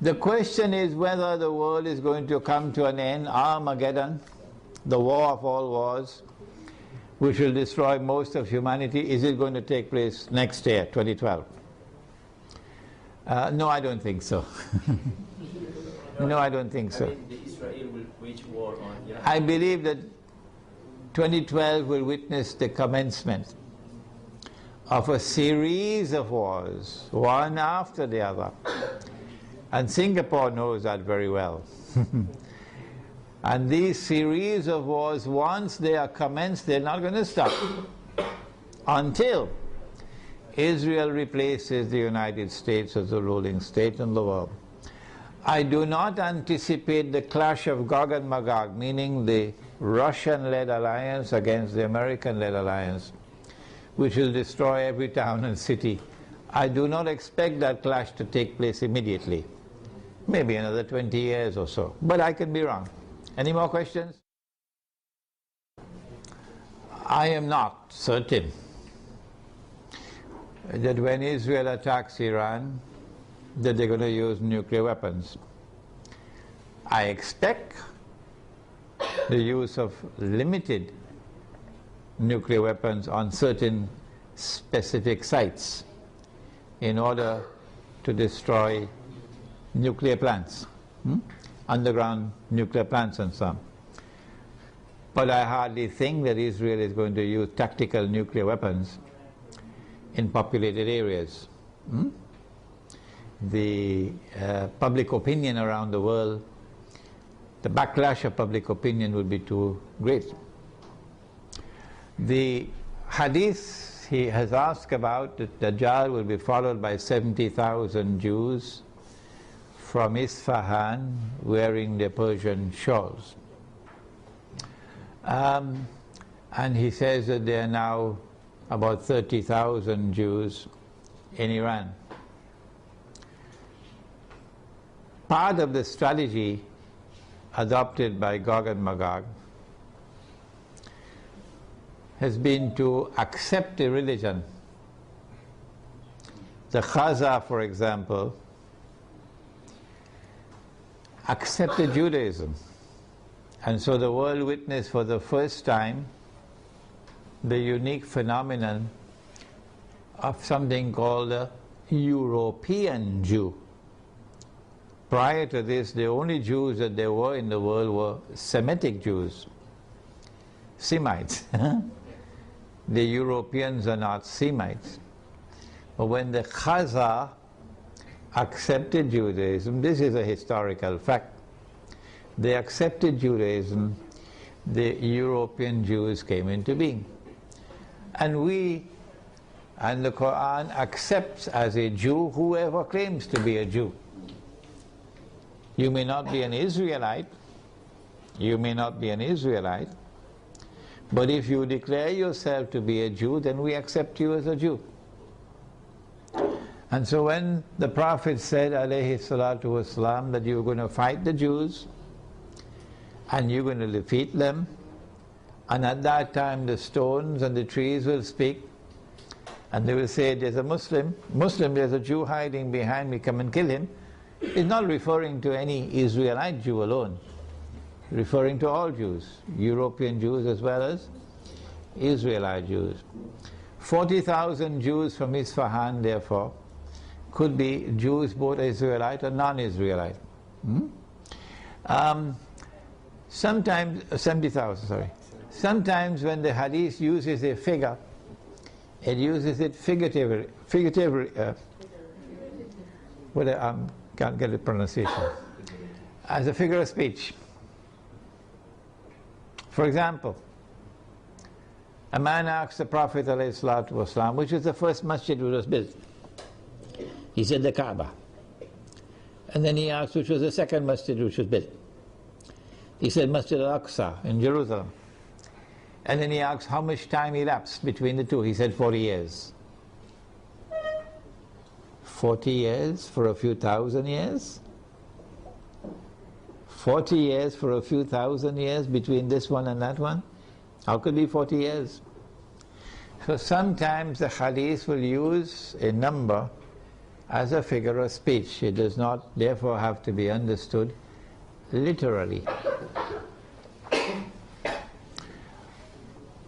The question is whether the world is going to come to an end, Armageddon, the war of all wars, which will destroy most of humanity. Is it going to take place next year, 2012? No, I don't think so. No, I don't think so. I mean, Israel will wage war on Iran. I believe that 2012 will witness the commencement of a series of wars, one after the other. And Singapore knows that very well. And these series of wars, once they are commenced, they're not going to stop until Israel replaces the United States as the ruling state in the world. I do not anticipate the clash of Gog and Magog, meaning the Russian-led alliance against the American-led alliance, which will destroy every town and city. I do not expect that clash to take place immediately. Maybe another 20 years or so, but I can be wrong. Any more questions? I am not certain that when Israel attacks Iran, that they're going to use nuclear weapons. I expect the use of limited nuclear weapons on certain specific sites in order to destroy nuclear plants, underground nuclear plants and so on. But I hardly think that Israel is going to use tactical nuclear weapons in populated areas. The public opinion around the world, the backlash of public opinion would be too great. The hadith he has asked about, that Dajjal will be followed by 70,000 Jews from Isfahan wearing their Persian shawls. And he says that there are now about 30,000 Jews in Iran. Part of the strategy adopted by Gog and Magog has been to accept a religion. The Khaza, for example, accepted Judaism. And so the world witnessed for the first time the unique phenomenon of something called a European Jew. Prior to this, the only Jews that there were in the world were Semitic Jews, Semites. The Europeans are not Semites. But when the Khaza accepted Judaism, this is a historical fact, they accepted Judaism, the European Jews came into being. And the Quran accepts as a Jew whoever claims to be a Jew. You may not be an Israelite, but if you declare yourself to be a Jew, then we accept you as a Jew. And so when the Prophet said, alayhi salatu wasalam, that you're going to fight the Jews, and you're going to defeat them, and at that time the stones and the trees will speak, and they will say, there's a Muslim, there's a Jew hiding behind me, come and kill him. It's not referring to any Israelite Jew alone, referring to all Jews, European Jews as well as Israelite Jews. 40,000 Jews from Isfahan, therefore, could be Jews both Israelite or non-Israelite. Sometimes, 70,000, sorry. Sometimes when the hadith uses a figure, it uses it figuratively, can't get the pronunciation, as a figure of speech. For example, a man asked the Prophet ﷺ, which was the first masjid which was built. He said the Kaaba. And then he asked which was the second masjid which was built. He said Masjid al-Aqsa in Jerusalem. And then he asked how much time elapsed between the two. He said 40 years. 40 years for a few thousand years? 40 years for a few thousand years between this one and that one? How could it be 40 years? So sometimes the hadith will use a number as a figure of speech. It does not therefore have to be understood literally.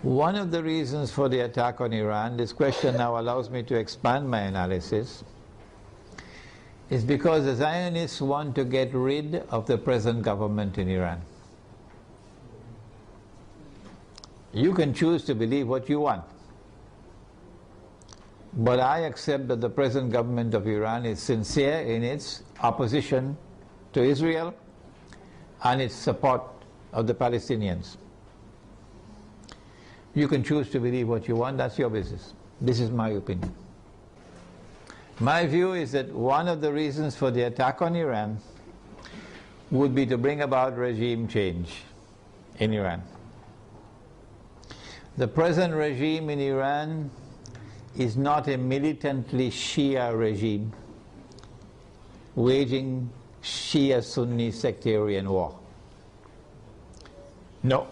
One of the reasons for the attack on Iran, this question now allows me to expand my analysis, is because the Zionists want to get rid of the present government in Iran. You can choose to believe what you want, but I accept that the present government of Iran is sincere in its opposition to Israel and its support of the Palestinians. You can choose to believe what you want, that's your business. This is my opinion. My view is that one of the reasons for the attack on Iran would be to bring about regime change in Iran. The present regime in Iran is not a militantly Shia regime waging Shia-Sunni sectarian war. No.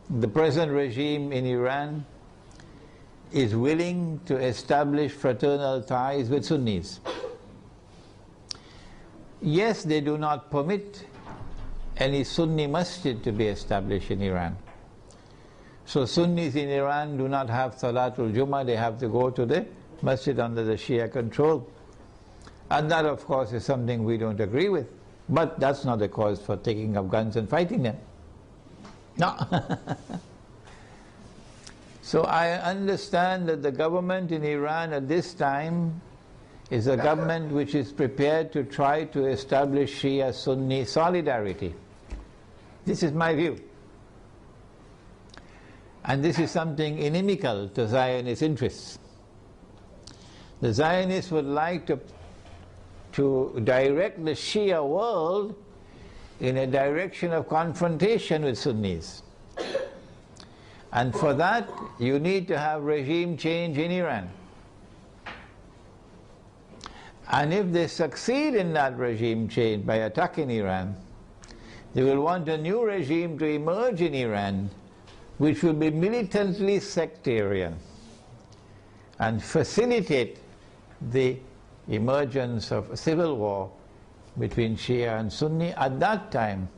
The present regime in Iran is willing to establish fraternal ties with Sunnis. yes, they do not permit any Sunni masjid to be established in Iran. So Sunnis in Iran do not have Salatul Jummah, they have to go to the masjid under the Shia control. And that, of course, is something we don't agree with. But that's not a cause for taking up guns and fighting them. No. So I understand that the government in Iran at this time is a government which is prepared to try to establish Shia-Sunni solidarity. This is my view. And this is something inimical to Zionist interests. The Zionists would like to direct the Shia world in a direction of confrontation with Sunnis. And for that, you need to have regime change in Iran. And if they succeed in that regime change by attacking Iran, they will want a new regime to emerge in Iran, which will be militantly sectarian and facilitate the emergence of a civil war between Shia and Sunni. At that time,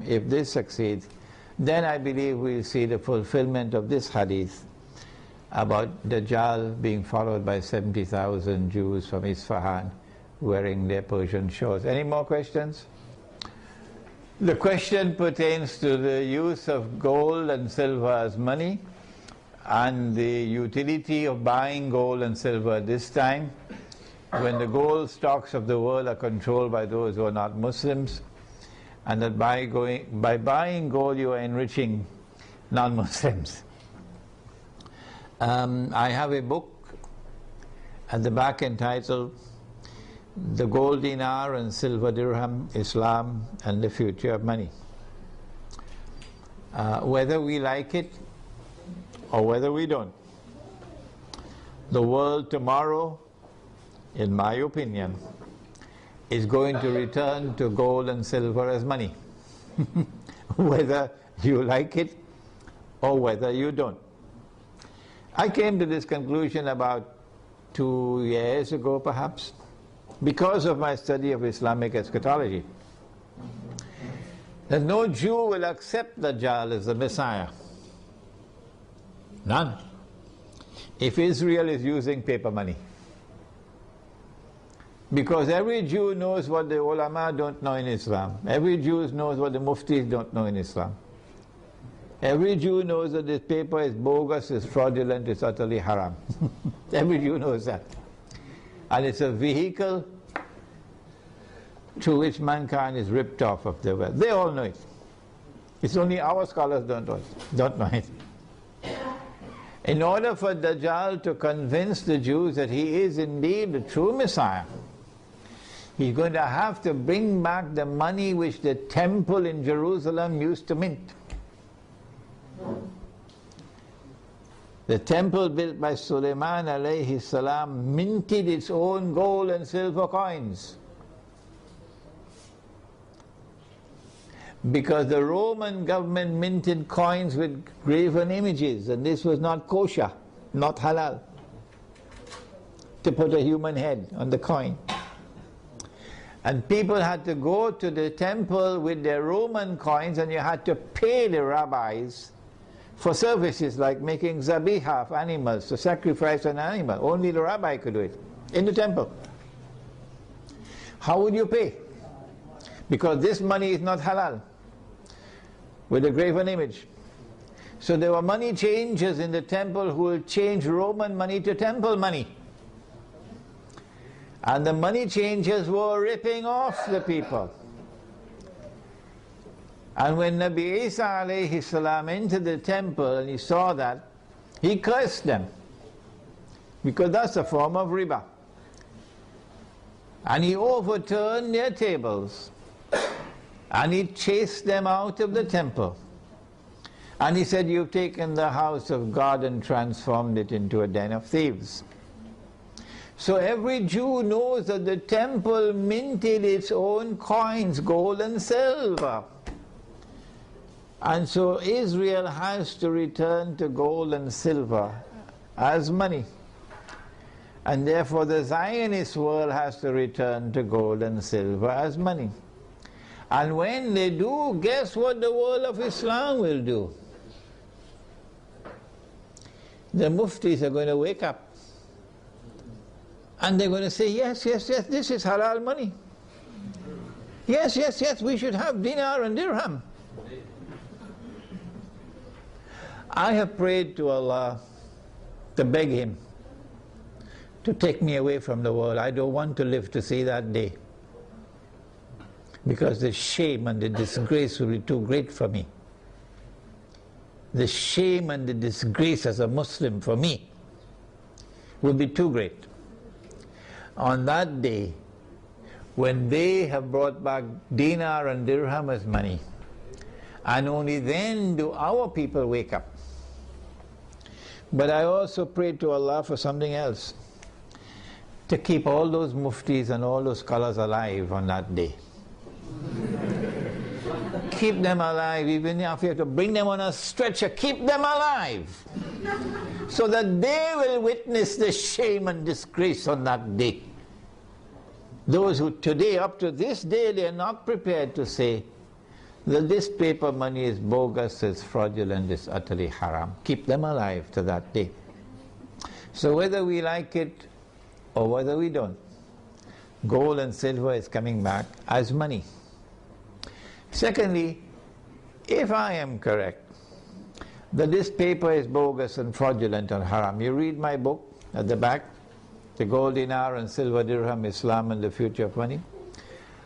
if this succeeds, then I believe we'll see the fulfillment of this hadith about Dajjal being followed by 70,000 Jews from Isfahan wearing their Persian shawls. Any more questions? The question pertains to the use of gold and silver as money and the utility of buying gold and silver at this time when the gold stocks of the world are controlled by those who are not Muslims, and that by buying gold you are enriching non-Muslims. I have a book at the back entitled The Gold Dinar and Silver Dirham, Islam and the Future of Money. Whether we like it or whether we don't, the world tomorrow, in my opinion, is going to return to gold and silver as money, whether you like it or whether you don't. I came to this conclusion about 2 years ago perhaps, because of my study of Islamic eschatology, that no Jew will accept Dajjal as the Messiah. None. If Israel is using paper money. Because every Jew knows what the ulama don't know in Islam. Every Jew knows what the muftis don't know in Islam. Every Jew knows that this paper is bogus, is fraudulent, is utterly haram. Every Jew knows that. And it's a vehicle through which mankind is ripped off of their wealth. They all know it. It's only our scholars don't know it. In order for Dajjal to convince the Jews that he is indeed the true Messiah, he's going to have to bring back the money which the temple in Jerusalem used to mint. The temple built by Sulaiman alayhi salam minted its own gold and silver coins. Because the Roman government minted coins with graven images, and this was not kosher, not halal, to put a human head on the coin. And people had to go to the temple with their Roman coins, and you had to pay the rabbis for services like making zabiha of animals, to sacrifice an animal. Only the rabbi could do it in the temple. How would you pay? Because this money is not halal, with a graven image. So there were money changers in the temple who will change Roman money to temple money. And the money changers were ripping off the people. And when Nabi Isa alayhi salam entered the temple and he saw that, he cursed them, because that's a form of riba. And he overturned their tables, and he chased them out of the temple. And he said, "You've taken the house of God and transformed it into a den of thieves." So every Jew knows that the temple minted its own coins, gold and silver. And so Israel has to return to gold and silver as money. And therefore the Zionist world has to return to gold and silver as money. And when they do, guess what the world of Islam will do? The muftis are going to wake up. And they're going to say, yes, yes, yes, this is halal money. Yes, yes, yes, we should have dinar and dirham. I have prayed to Allah to beg Him to take me away from the world. I don't want to live to see that day, because the shame and the disgrace will be too great for me. The shame and the disgrace as a Muslim for me will be too great. On that day, when they have brought back dinar and dirham as money, and only then do our people wake up. But I also prayed to Allah for something else, to keep all those muftis and all those scholars alive on that day. Keep them alive, even if you have to bring them on a stretcher, keep them alive, so that they will witness the shame and disgrace on that day. Those who today, up to this day, they are not prepared to say that this paper money is bogus, is fraudulent, is utterly haram. Keep them alive to that day. So whether we like it or whether we don't, gold and silver is coming back as money. Secondly, if I am correct that this paper is bogus and fraudulent and haram, you read my book at the back, The Gold Dinar and Silver Dirham, Islam and the Future of Money,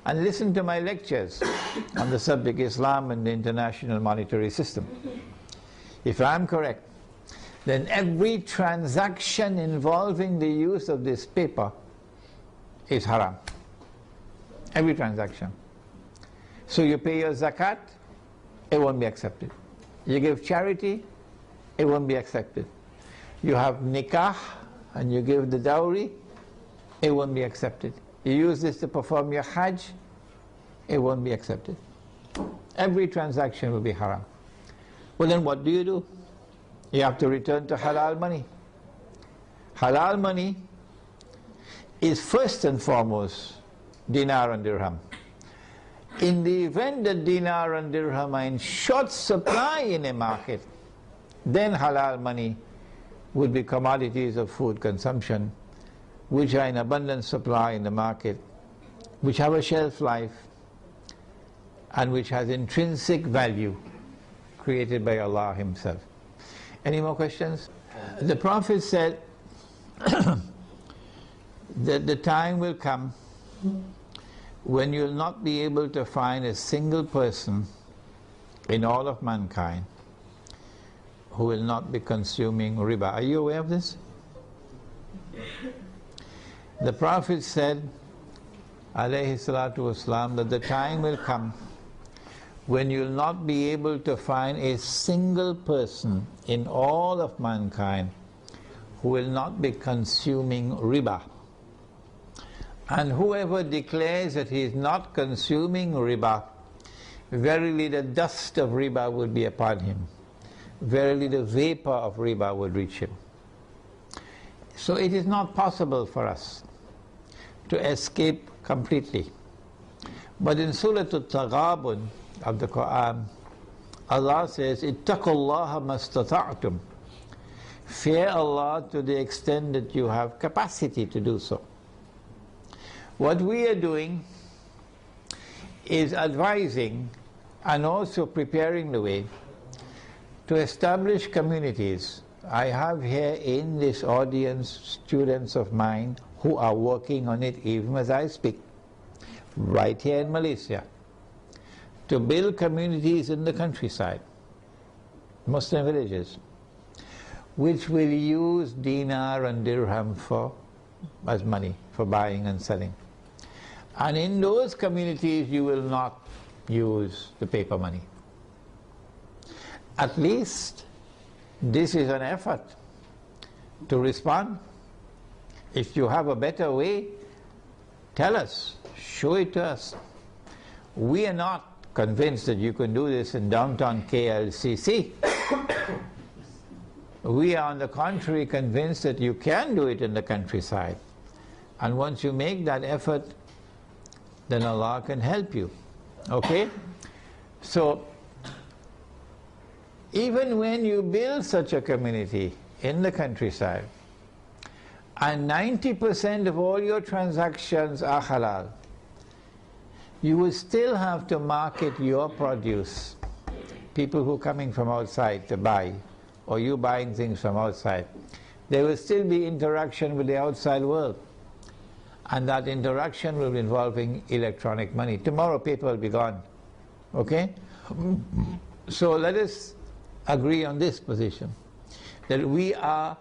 and listen to my lectures on the subject Islam and the International Monetary System. If I'm correct, then every transaction involving the use of this paper is haram. Every transaction. So you pay your zakat, it won't be accepted. You give charity, it won't be accepted. You have nikah and you give the dowry, it won't be accepted. You use this to perform your hajj, it won't be accepted. Every transaction will be haram. Well, then what do? You have to return to halal money. Halal money is first and foremost dinar and dirham. In the event that dinar and dirham are in short supply in a market, then halal money would be commodities of food consumption, which are in abundant supply in the market, which have a shelf life, and which has intrinsic value created by Allah Himself. Any more questions? The Prophet said that the time will come when you'll not be able to find a single person in all of mankind who will not be consuming riba. Are you aware of this? The Prophet said, alayhi salatu wasalam, that the time will come when you'll not be able to find a single person in all of mankind who will not be consuming riba. And whoever declares that he is not consuming riba, verily the dust of riba will be upon him. Verily the vapor of riba will reach him. So it is not possible for us to escape completely. But in Surah Al-Taghabun of the Quran, Allah says, ittaqullaha mastata'tum. Fear Allah to the extent that you have capacity to do so. What we are doing is advising and also preparing the way to establish communities. I have here in this audience students of mine who are working on it even as I speak, right here in Malaysia, to build communities in the countryside, Muslim villages, which will use dinar and dirham as money for buying and selling. And in those communities you will not use the paper money. At least this is an effort to respond. If you have a better way, tell us, show it to us. We are not convinced that you can do this in downtown KLCC. We are on the contrary convinced that you can do it in the countryside. And once you make that effort, then Allah can help you. Okay? So, even when you build such a community in the countryside, and 90% of all your transactions are halal, you will still have to market your produce. People who are coming from outside to buy, or you buying things from outside, there will still be interaction with the outside world. And that interaction will be involving electronic money. Tomorrow paper will be gone. Okay? So let us agree on this position, that we are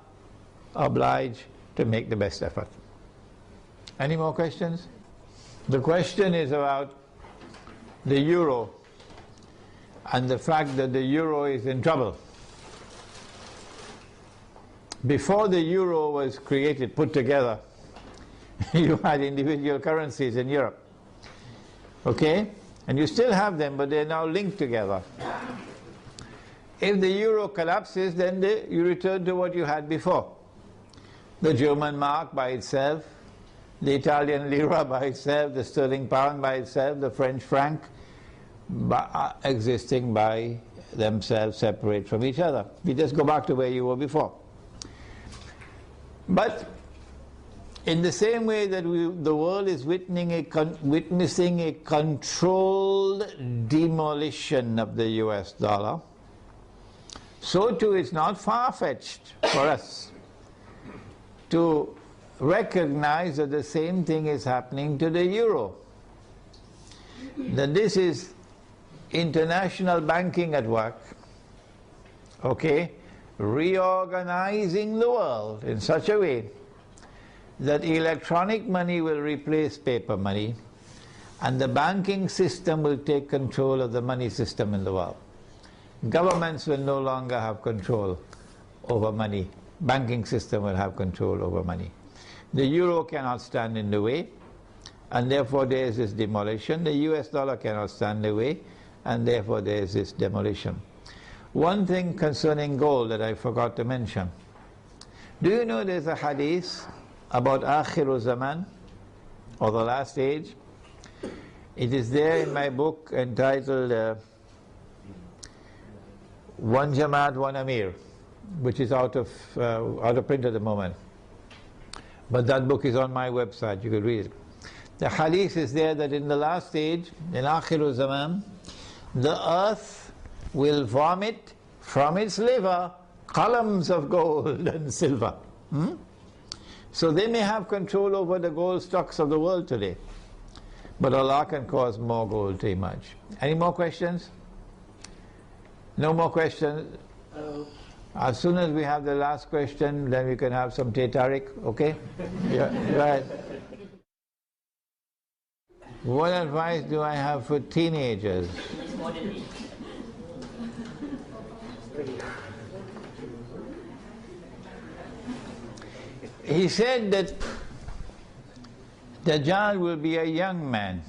obliged to make the best effort. Any more questions? The question is about the euro and the fact that the euro is in trouble. Before the euro was created, put together, you had individual currencies in Europe. Okay? And you still have them, but they're now linked together. If the euro collapses, then you return to what you had before. The German mark by itself, the Italian lira by itself, the sterling pound by itself, the French franc existing by themselves, separate from each other. You just go back to where you were before. But in the same way that the world is witnessing a controlled demolition of the US dollar, so too it's not far-fetched for us to recognize that the same thing is happening to the euro. That this is international banking at work, okay, reorganizing the world in such a way that electronic money will replace paper money, and the banking system will take control of the money system in the world. Governments will no longer have control over money. Banking system will have control over money. The euro cannot stand in the way, and therefore there is this demolition. The US dollar cannot stand in the way, and therefore there is this demolition. One thing concerning gold that I forgot to mention. Do you know there's a hadith about Akhiru Zaman, or the last age? It is there in my book entitled One Jamaat, One Amir, which is out of print at the moment. But that book is on my website, you could read it. The hadith is there that in the last stage, in Akhiru Zaman, the earth will vomit from its liver columns of gold and silver. So they may have control over the gold stocks of the world today, but Allah can cause more gold to emerge. Any more questions? No more questions? As soon as we have the last question, then we can have some Tariq, okay? Yeah, right. What advice do I have for teenagers? He said that Dajjal will be a young man.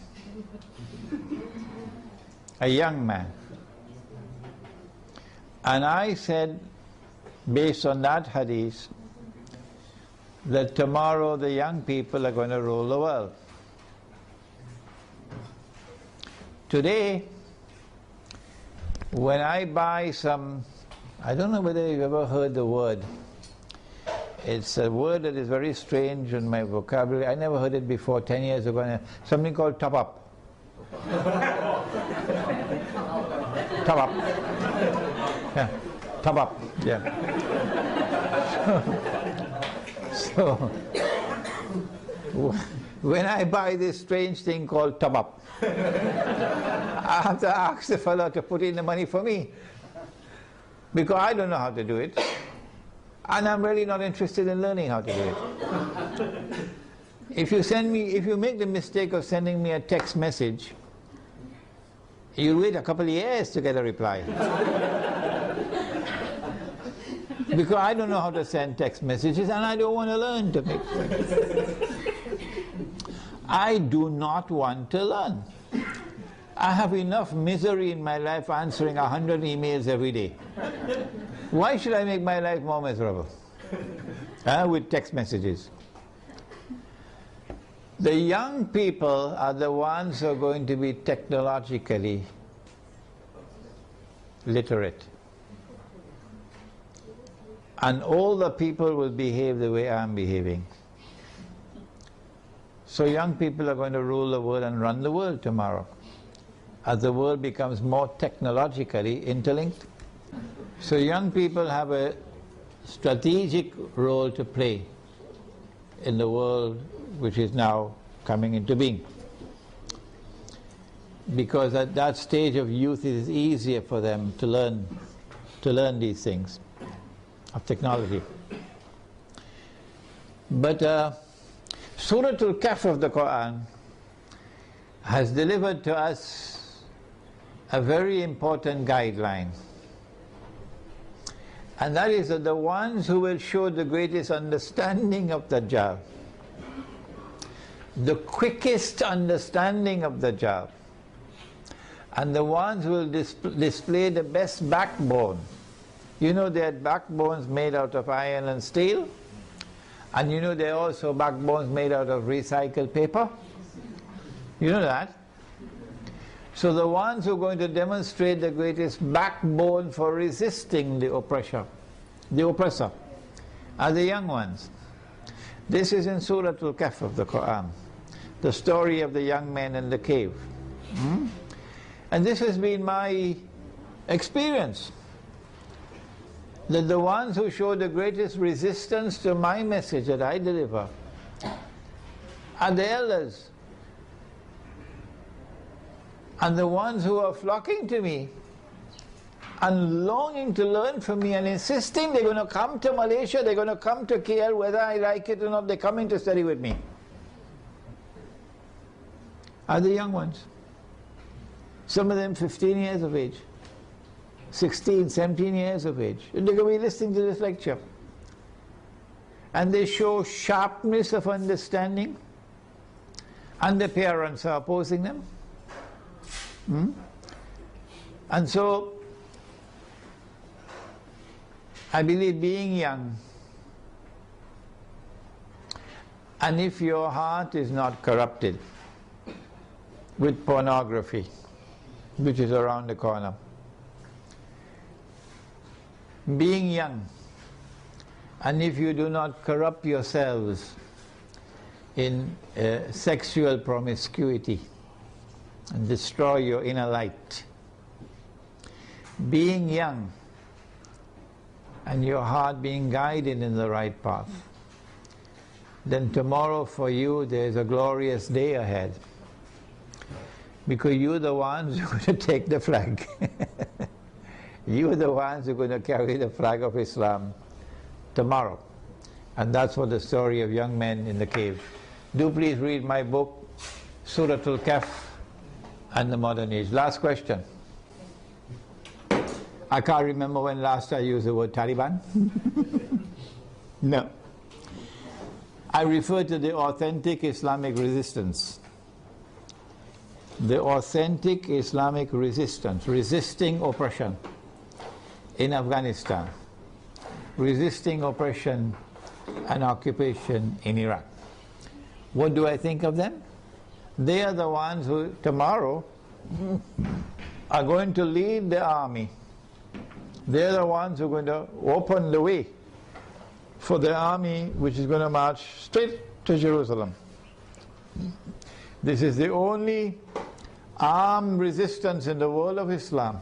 A young man. And I said, based on that hadith, that tomorrow the young people are going to rule the world. Today, when I buy some, I don't know whether you've ever heard the word. It's a word that is very strange in my vocabulary. I never heard it before 10 years ago. Something called top up. Top up. Yeah, top up. Yeah. So when I buy this strange thing called top up, I have to ask the fellow to put in the money for me, because I don't know how to do it, and I'm really not interested in learning how to do it. If you make the mistake of sending me a text message, you wait a couple of years to get a reply. Because I don't know how to send text messages, and I don't want to learn to make sense. I do not want to learn. I have enough misery in my life answering 100 emails every day. Why should I make my life more miserable? With text messages. The young people are the ones who are going to be technologically literate. And all the people will behave the way I'm behaving. So young people are going to rule the world and run the world tomorrow, as the world becomes more technologically interlinked. So young people have a strategic role to play in the world which is now coming into being. Because at that stage of youth it is easier for them to learn these things of technology. But Surah Al-Kahf of the Quran has delivered to us a very important guideline. And that is that the ones who will show the greatest understanding of Dajjal, the quickest understanding of Dajjal, and the ones who will display the best backbone. You know, they had backbones made out of iron and steel, and you know there are also backbones made out of recycled paper. You know that? So the ones who are going to demonstrate the greatest backbone for resisting the oppressor are the young ones. This is in Surah Al-Kahf of the Quran, the story of the young men in the cave. And this has been my experience, that the ones who show the greatest resistance to my message that I deliver are the elders, and the ones who are flocking to me and longing to learn from me and insisting they're going to come to Malaysia, they're going to come to KL, whether I like it or not, they're coming to study with me, are the young ones. Some of them 15 years of age, 16, 17 years of age. And they're going to be listening to this lecture. And they show sharpness of understanding, and their parents are opposing them. And so, I believe being young, and if your heart is not corrupted with pornography, which is around the corner, being young, and if you do not corrupt yourselves in sexual promiscuity and destroy your inner light, being young and your heart being guided in the right path, then tomorrow for you there is a glorious day ahead, because you're the ones who are going to take the flag. You're the ones who are going to carry the flag of Islam tomorrow. And that's what the story of young men in the cave. Do please read my book, Surah Al-Kahf and the Modern Age. Last question. I can't remember when last I used the word Taliban. No. I refer to the authentic Islamic resistance. The authentic Islamic resistance, resisting oppression in Afghanistan, resisting oppression and occupation in Iraq. What do I think of them? They are the ones who tomorrow are going to lead the army. They are the ones who are going to open the way for the army which is going to march straight to Jerusalem. This is the only armed resistance in the world of Islam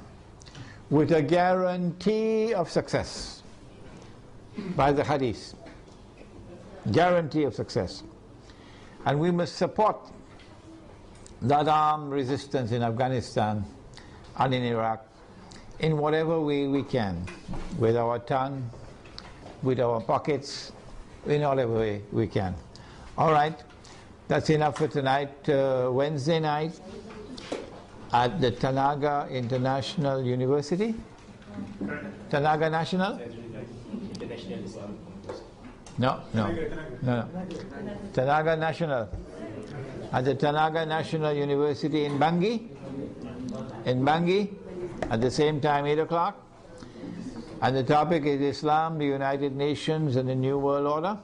with a guarantee of success by the hadith. Guarantee of success. And we must support that armed resistance in Afghanistan and in Iraq in whatever way we can, with our tongue, with our pockets, in whatever way we can. All right, that's enough for tonight. Wednesday night at the Tanaga International University. Tanaga National? No. Tanaga National. At the Tanaga National University in Bangi. At the same time, 8 o'clock. And the topic is Islam, the United Nations and the New World Order.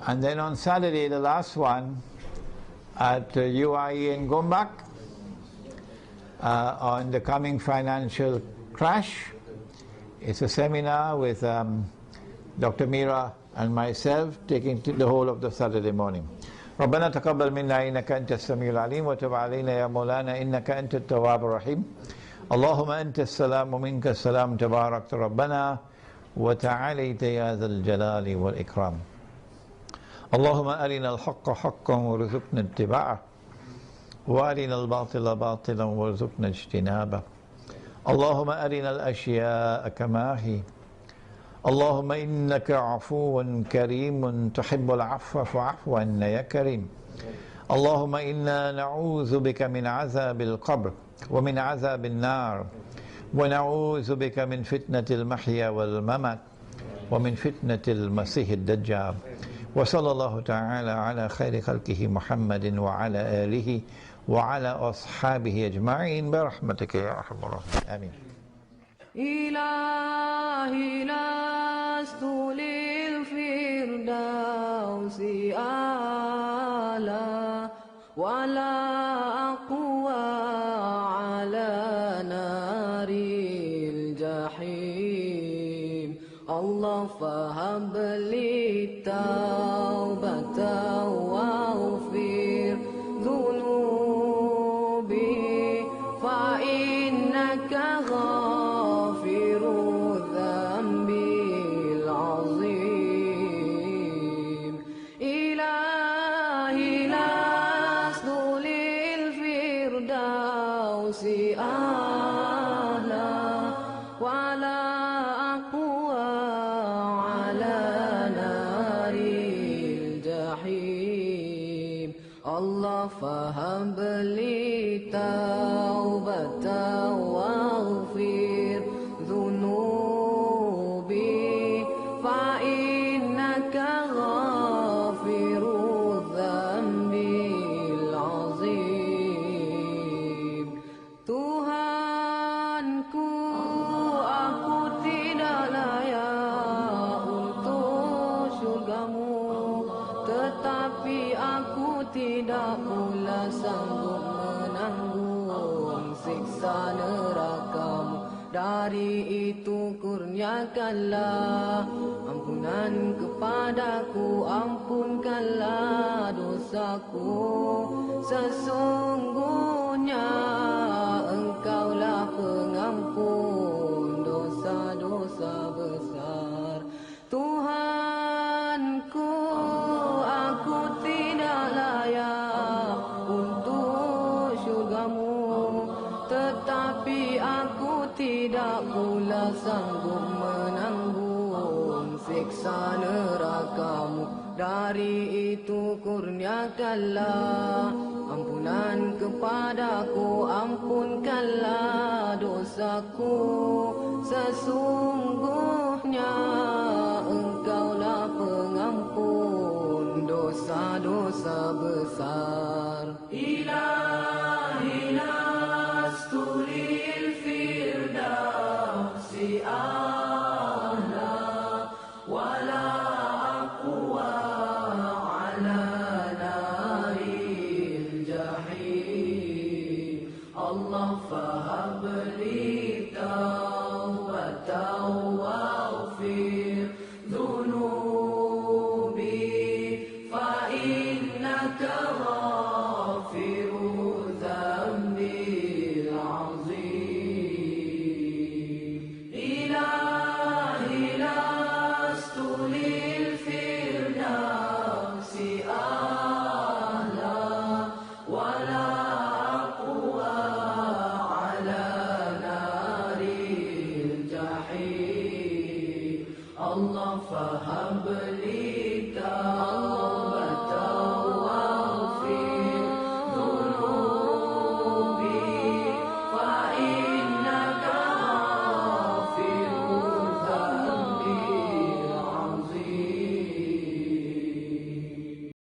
And then on Saturday, the last one, at UIE in Gombak, on the coming financial crash. It's a seminar with Dr. Mira and myself taking the whole of the Saturday morning. ربنا تقبل منا إنك أنت السميع العليم وتب علينا يا مولانا إنك أنت التواب الرحيم اللهم أنت السلام ومنك السلام تبارك ربنا وتعاليت يا ذا الجلال والإكرام اللهم أرنا الحق حقا وارزقنا اتباعه وأرنا الباطل باطلا وارزقنا اجتنابه اللهم أرنا الأشياء كما هي اللهم إنك عفو كريم تحب العفو فاعف عنا يا كريم اللهم إنا نعوذ بك من عذاب القبر ومن عذاب النار ونعوذ بك من فتنة المحيا والممات ومن فتنة المسيح الدجال وصلى الله تعالى على خير خلقه محمد وعلى آله وعلى أصحابه أجمعين برحمتك يا أرحم الراحمين آمين. إلهي لست للفردوس أعلى ولا أقوى على نار الجحيم الله فهب لي توبة واغفر ذنوبي فإنك غافر الذنب العظيم إلهي لست للفردوس أعلى ولا أقوى على نار الجحيم الله فهب لي توبة واغفر ذنوبي فإنك غافر الذنب العظيم Tuhanku aku tidak layak untuk syurgamu tetapi aku tidak pula sanggup menanggung siksa nerakamu dari itu kurniakanlah ampunan kepadaku ampunkanlah dosaku sesungguhnya engkaulah pengampun dosa-dosa besar Tuhanku aku tidak layak untuk syurgamu tetapi aku tidak pula sanggup menanggung siksa nerakamu dari itu kurniakanlah ampunan kepadaku ampunkanlah dosaku sesungguhnya engkaulah pengampun dosa-dosa besar Ilahi lastu lil firdausi a'la wala aqwa ala naril jahim Allah fahab li tawbatan waghfir dhunubi fa innaka Allah faham